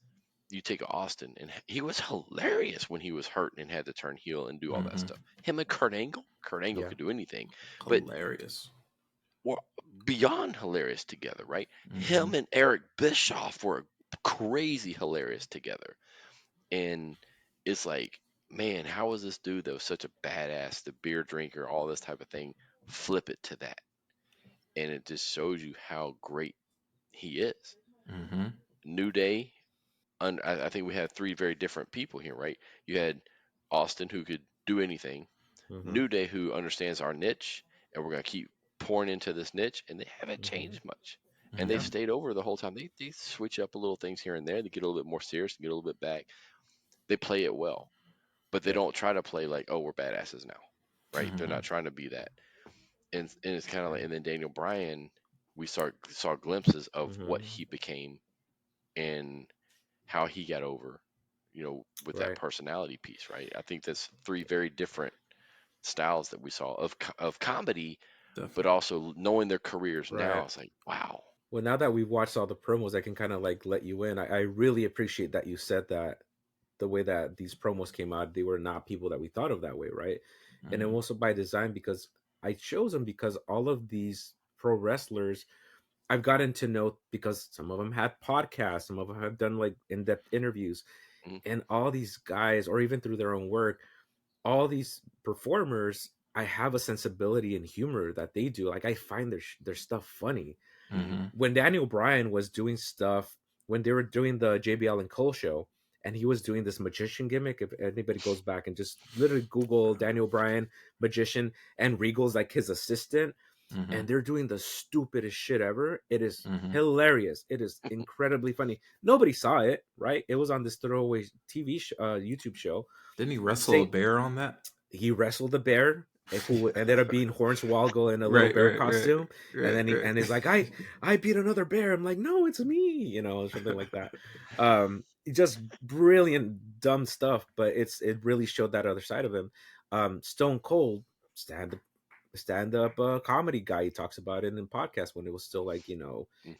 you take Austin, and he was hilarious when he was hurt and had to turn heel and do all that stuff. Him and Kurt Angle could do anything, Hilarious. but were beyond hilarious together, right? Him and Eric Bischoff were crazy hilarious together. And it's like, man, how was this dude that was such a badass, the beer drinker, all this type of thing, flip it to that? And it just shows you how great he is. New Day, I think we had three very different people here, right? You had Austin, who could do anything, New Day, who understands our niche, and we're going to keep pouring into this niche, and they haven't changed much. And they've stayed over the whole time. They switch up a little things here and there. They get a little bit more serious, get a little bit back. They play it well, but they don't try to play like, oh, we're badasses now, right? They're not trying to be that. And it's kind of like, and then Daniel Bryan, we saw glimpses of what he became and how he got over, with that personality piece, right? I think that's three very different styles that we saw of comedy, but also knowing their careers now. It's like, wow. Well, now that we've watched all the promos, I can kind of like let you in. I really appreciate that you said that. The way that these promos came out, they were not people that we thought of that way, right? And it also by design, because I chose them because all of these pro wrestlers I've gotten to know, because some of them had podcasts, some of them have done like in-depth interviews, and all these guys, or even through their own work, all these performers, I have a sensibility and humor that they do. Like I find their stuff funny. When Daniel Bryan was doing stuff, when they were doing the JBL and Cole show, and he was doing this magician gimmick. If anybody goes back and just literally Google Daniel Bryan magician, and Regal's like his assistant, and they're doing the stupidest shit ever. It is hilarious. It is incredibly funny. Nobody saw it, right? It was on this throwaway TV YouTube show. Didn't he wrestle a bear on that? He wrestled a bear who ended up being Hornswoggle in a little bear costume. And then he's like, I beat another bear. I'm like, no, it's me, something like that. Just brilliant, dumb stuff, but it really showed that other side of him. Stone Cold, stand-up comedy guy. He talks about it in podcasts when it was still like,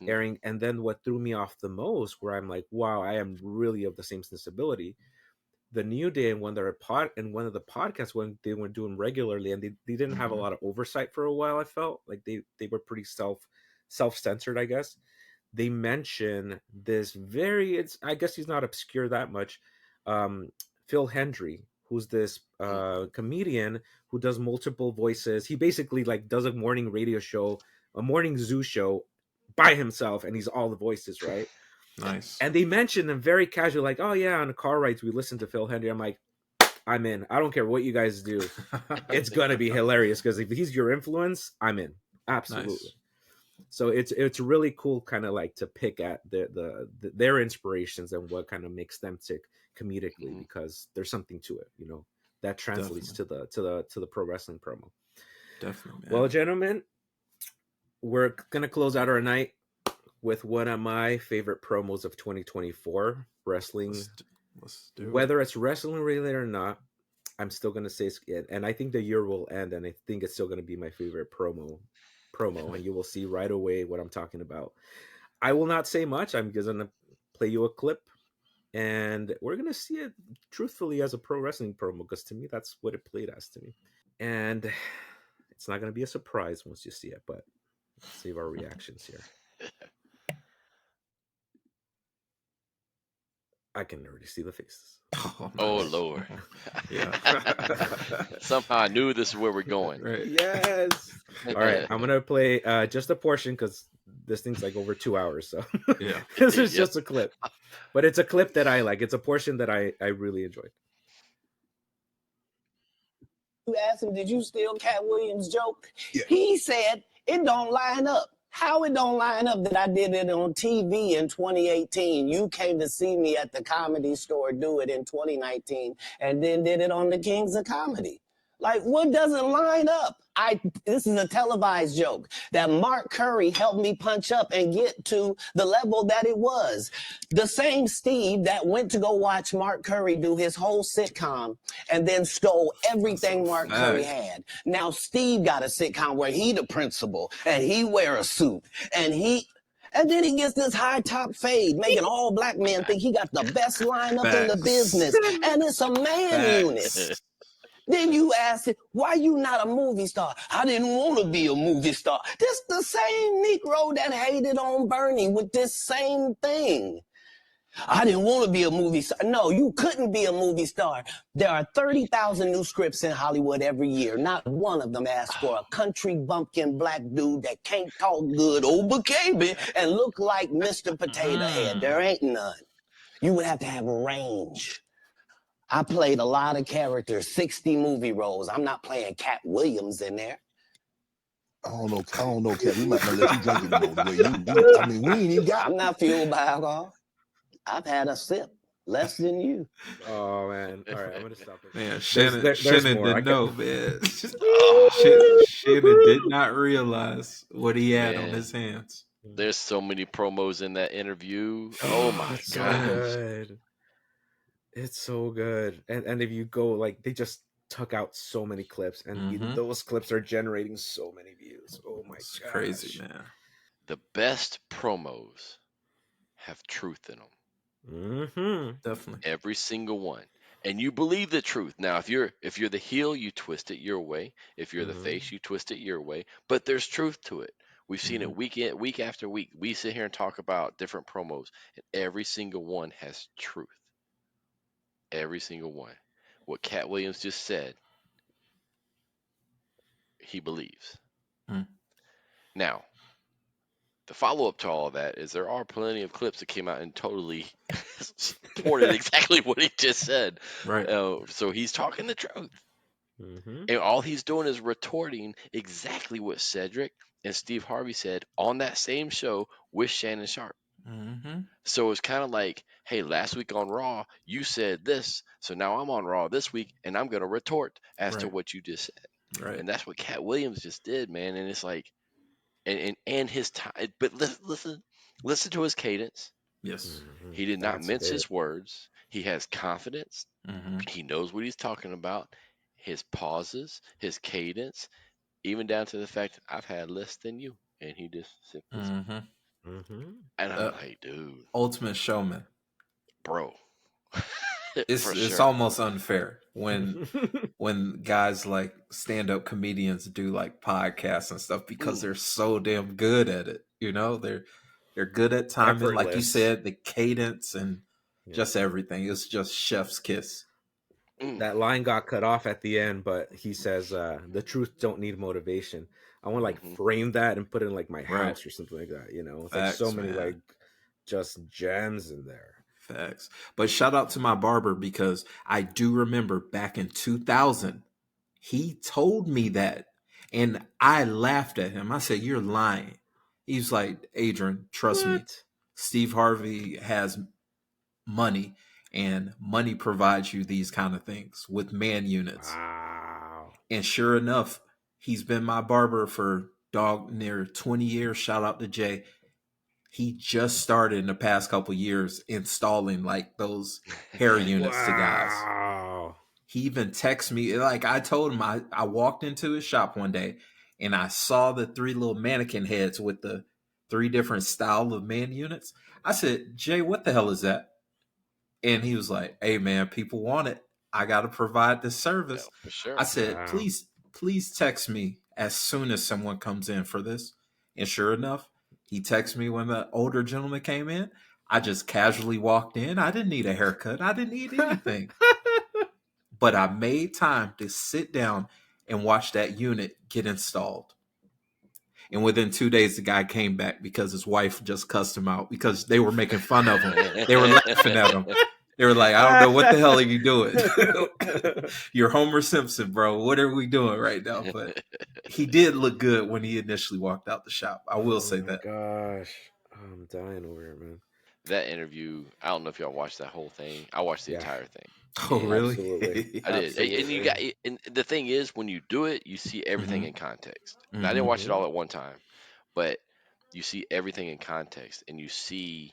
airing. And then what threw me off the most, where I'm like, wow, I am really of the same sensibility. The New Day, and when they're one of the podcasts when they were doing regularly, and they didn't have a lot of oversight for a while. I felt like they were pretty self-censored, I guess. They mention this I guess he's not obscure that much. Phil Hendry, who's this comedian who does multiple voices. He basically like does a morning radio show, a morning zoo show by himself, and he's all the voices, right? Nice. And they mentioned them very casually, like, oh yeah, on the car rides we listen to Phil Hendry. I'm like, I'm in. I don't care what you guys do. It's gonna be hilarious, because if he's your influence, I'm in. Absolutely. Nice. So it's really cool, kind of like to pick at their inspirations and what kind of makes them tick comedically, because there's something to it, that translates to the pro wrestling promo. Definitely. Man. Well, gentlemen, we're gonna close out our night with one of my favorite promos of 2024 wrestling. Let's do it. Whether it's wrestling related or not, I'm still gonna say it, and I think the year will end, and I think it's still gonna be my favorite promo, and you will see right away what I'm talking about. I will not say much. I'm just gonna play you a clip And we're going to see it truthfully as a pro wrestling promo, because to me, that's what it played as to me. And it's not going to be a surprise once you see it, but let's save our reactions here. I can already see the faces. Oh, Lord. Yeah. Somehow I knew this is where we're going. Right. Yes. All right. I'm going to play just a portion, because this thing's like over 2 hours. So Yeah. this is just a clip. But it's a clip that I like. It's a portion that I really enjoyed. You asked him, did you steal Katt Williams' joke? Yeah. He said, it don't line up. How it don't line up that I did it on TV in 2018? You came to see me at the Comedy Store do it in 2019 and then did it on the Kings of Comedy. Like, what doesn't line up? This is a televised joke that Mark Curry helped me punch up and get to the level that it was. The same Steve that went to go watch Mark Curry do his whole sitcom and then stole everything Mark Curry had. Now Steve got a sitcom where he the principal and he wear a suit and then he gets this high top fade, making all black men think he got the best lineup in the business. And it's a man unit. Then you ask it, why you not a movie star? I didn't want to be a movie star. This the same Negro that hated on Bernie with this same thing. I didn't want to be a movie star. No, you couldn't be a movie star. There are 30,000 new scripts in Hollywood every year. Not one of them asks for a country bumpkin black dude that can't talk good over KB and look like Mr. Potato Head. There ain't none. You would have to have range. I played a lot of characters, 60 movie roles. I'm not playing Katt Williams in there. I don't know, Kat. We might not let you drink anymore the way you do. I mean, we ain't even got. I'm not fueled by alcohol. I've had a sip, less than you. Oh, man. All right, I'm going to stop it. Man, Shannon more. didn't know, man. Shannon did not realize what he had on his hands. There's so many promos in that interview. Oh, my It's gosh. so good. It's so good. And if you go, like, they just took out so many clips, and those clips are generating so many views. Oh, my It's gosh. crazy, man. The best promos have truth in them. Definitely. Every single one. And you believe the truth. Now, if you're the heel, you twist it your way. If you're the face, you twist it your way. But there's truth to it. We've seen it week after week. We sit here and talk about different promos, and every single one has truth. Every single one. What Katt Williams just said, he believes. Now, the follow-up to all of that is there are plenty of clips that came out and totally supported exactly what he just said. Right. So he's talking the truth. And all he's doing is retorting exactly what Cedric and Steve Harvey said on that same show with Shannon Sharp. So it's kind of like, hey, last week on Raw, you said this, so now I'm on Raw this week, and I'm going to retort as to what you just said. Right. And that's what Katt Williams just did, man. And it's like, and his time, but listen to his cadence. Yes. He did not mince his words. He has confidence. He knows what he's talking about. His pauses, his cadence, even down to the fact I've had less than you, and he just simply said, and I'm like, dude, ultimate showman, bro. It's almost unfair when guys like stand-up comedians do like podcasts and stuff, because they're so damn good at it. You know, they're good at timing, like you said, the cadence and just everything. It's just chef's kiss. That line got cut off at the end, but he says, the truth don't need motivation. I want to like frame that and put it in like my house or something like that. You know, it's Facts, like so many man. like just gems in there. Facts. But shout out to my barber, because I do remember back in 2000, he told me that, and I laughed at him. I said, "You're lying." He's like, "Adrian, trust me. Steve Harvey has money, and money provides you these kind of things with man units." Wow. And sure enough, he's been my barber for near 20 years. Shout out to Jay. He just started in the past couple years installing like those hair units to guys. He even texted me. Like I told him, I walked into his shop one day and I saw the 3 little mannequin heads with the 3 different style of man units. I said, "Jay, what the hell is that?" And he was like, "Hey man, people want it. I got to provide this service." for sure. I said, Wow. please text me as soon as someone comes in for this." And sure enough, he texted me when the older gentleman came in. I just casually walked in. I didn't need a haircut. I didn't need anything. But I made time to sit down and watch that unit get installed. And within 2 days, the guy came back because his wife just cussed him out because they were making fun of him. They were laughing at him. They were like, "I don't know what the hell are you doing? You're Homer Simpson, bro. What are we doing right now?" But he did look good when he initially walked out the shop. I will say that. Gosh, I'm dying over here, man. That interview, I don't know if y'all watched that whole thing. I watched the Yeah. entire thing. Oh, And really? Absolutely. I did. Absolutely. And you got, and the thing is, when you do it, you see everything Mhm. in context. Now, I didn't Mhm. watch it all at one time, but you see everything in context, and you see,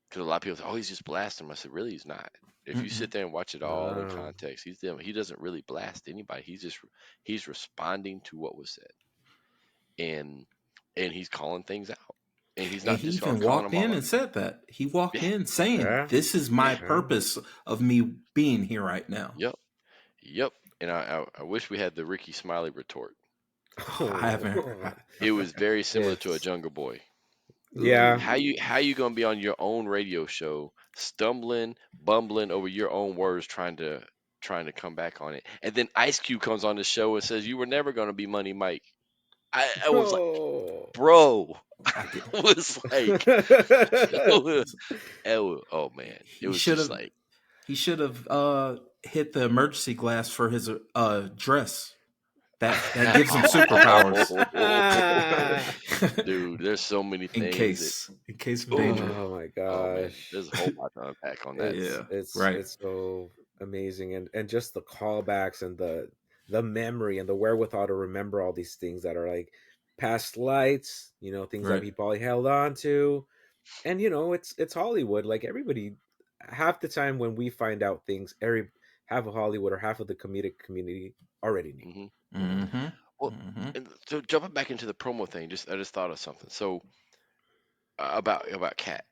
because a lot of people say, "Oh, he's just blasting him." I said, "Really, he's not. If you sit Mm-mm. there and watch it all in No. context, he doesn't really blast anybody. He's responding to what was said, and he's calling things out, and he's And not he just even calling walked them all in out. and said that. He walked Yeah, in saying, Yeah. "This is my yeah, purpose of me being here right now." yep, yep." And I wish we had the Ricky Smiley retort. I haven't. Oh, It was very similar to a it's Jungle Boy. yeah. How you gonna be on your own radio show, stumbling, bumbling over your own words, trying to come back on it, and then Ice Cube comes on the show and says you were never gonna be Money Mike. I was like, Oh. bro, I get. I was like, oh man, it He was should just have. like, He should have hit the emergency glass for his dress. That gives him superpowers. dude, there's so many things that, In case of danger. Oh my oh man, gosh. there's a whole lot to unpack on that. It's Yeah. it's Right. it's so amazing, and just the callbacks and the memory and the wherewithal to remember all these things that are like past lights, things that Right. he probably held on to. And it's Hollywood. Like everybody, half the time when we find out things, half of Hollywood or half of the comedic community already knew. Hmm. Mm-hmm. Well, Mm-hmm. and so jumping back into the promo thing, I just thought of something. So about Cat,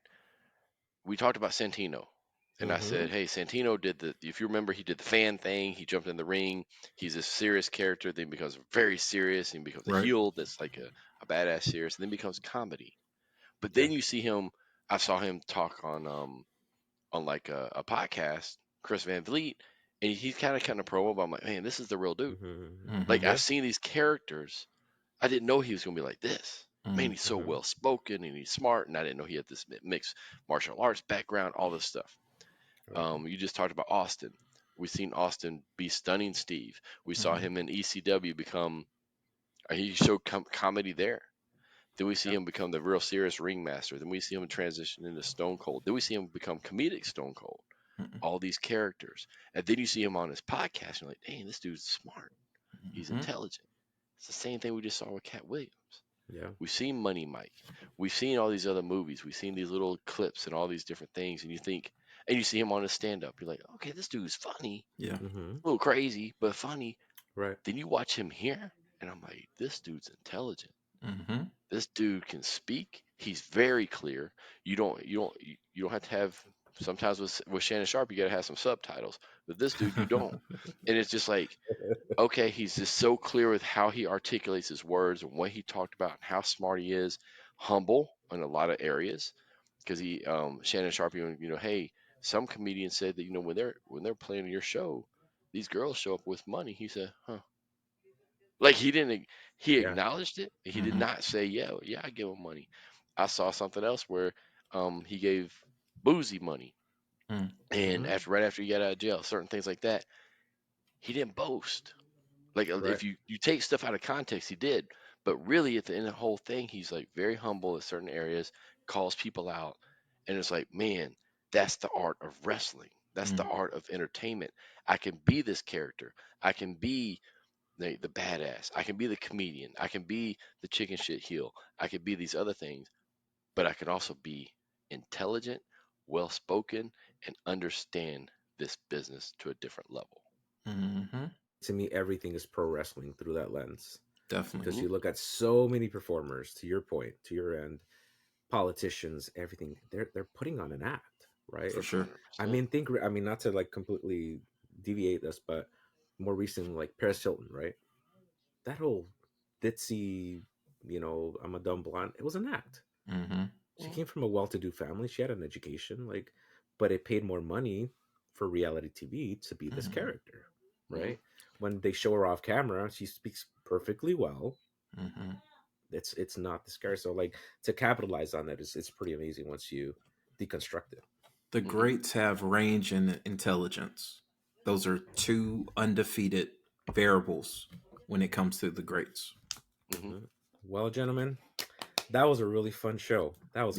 we talked about Santino, and I Mm-hmm. said, hey, Santino did the. If you remember, he did the fan thing. He jumped in the ring. He's a serious character, then becomes very serious, and becomes a Right. heel that's like a badass serious, and then becomes comedy. But Yeah. then you see him. I saw him talk on like a podcast, Chris Van Vliet, and he's kind of promo. But I'm like, man, this is the real dude. Mm-hmm. Like Mm-hmm. I've Yeah. seen these characters. I didn't know he was gonna be like this. Man, he's so Mm-hmm. well spoken and he's smart, and I didn't know he had this mixed martial arts background, all this stuff. Right. You just talked about Austin. We've seen Austin be stunning Steve. We saw Mm-hmm. him in ECW become. He showed comedy there. Then we see Yeah. him become the real serious ringmaster. Then we see him transition into Stone Cold. Then we see him become comedic Stone Cold. All these characters, and then you see him on his podcast. And you're like, dang, this dude's smart. He's Mm-hmm. intelligent. It's the same thing we just saw with Katt Williams. Yeah. We've seen Money Mike. We've seen all these other movies. We've seen these little clips and all these different things. And you think, and you see him on his stand up. You're like, okay, this dude's funny. Yeah. Mm-hmm. A little crazy, but funny. Right. Then you watch him here, and I'm like, this dude's intelligent. Mm-hmm. This dude can speak. He's very clear. You don't have to have. Sometimes with Shannon Sharp, you got to have some subtitles. But this dude, you don't. And it's just like, okay, he's just so clear with how he articulates his words and what he talked about and how smart he is, humble in a lot of areas. Because Shannon Sharp, hey, some comedians said that when they're playing your show, these girls show up with money. He said, huh? Like he Yeah. acknowledged it. He did Mm-hmm. not say, yeah, I give him money. I saw something else where he gave Boozy money, and Mm-hmm. right after he got out of jail, certain things like that, he didn't boast. Like Right. if you take stuff out of context, he did, but really at the end of the whole thing, he's like very humble in certain areas, calls people out, and it's like, man, that's the art of wrestling. That's the art of entertainment. I can be this character. I can be the badass. I can be the comedian. I can be the chicken shit heel. I can be these other things, but I can also be intelligent, well spoken, and understand this business to a different level. Mm-hmm. To me, everything is pro wrestling through that lens. Definitely. Because Hmm. you look at so many performers, to your point, to your end, politicians, everything, they're putting on an act. right? For sure. I mean, not to like completely deviate this, but more recently, like Paris Hilton, right? That whole ditzy, I'm a dumb blonde. It was an act. Mm-hmm. She came from a well-to-do family. She had an education, like, but it paid more money for reality TV to be this character, right? When they show her off camera, she speaks perfectly well. Mm-hmm. It's not this character. So like to capitalize on that it's pretty amazing once you deconstruct it. The greats have range and intelligence. Those are two undefeated variables when it comes to the greats. Well, gentlemen, that was a really fun show. That was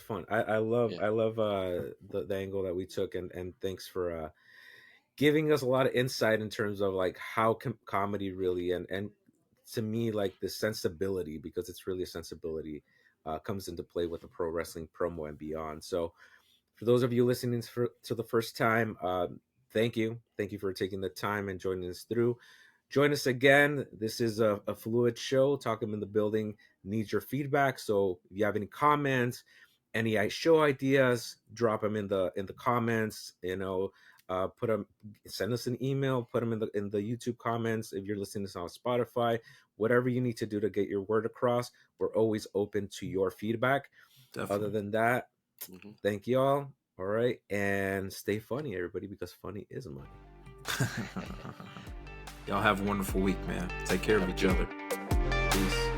fun. I love the angle that we took, and thanks for giving us a lot of insight in terms of like how comedy really and to me like the sensibility, because it's really a sensibility, comes into play with the pro wrestling promo and beyond. So for those of you listening to the first time, thank you for taking the time and joining us through. Join us again. This is a fluid show. Talk 'em in the building needs your feedback. So if you have any comments, any show ideas, drop them in the comments. Put them, send us an email, put them in the YouTube comments. If you're listening to this on Spotify, whatever you need to do to get your word across, we're always open to your feedback. Definitely. Other than that, thank you all. All right, and stay funny, everybody, because funny is money. Y'all have a wonderful week, man. Take care of each other. Peace.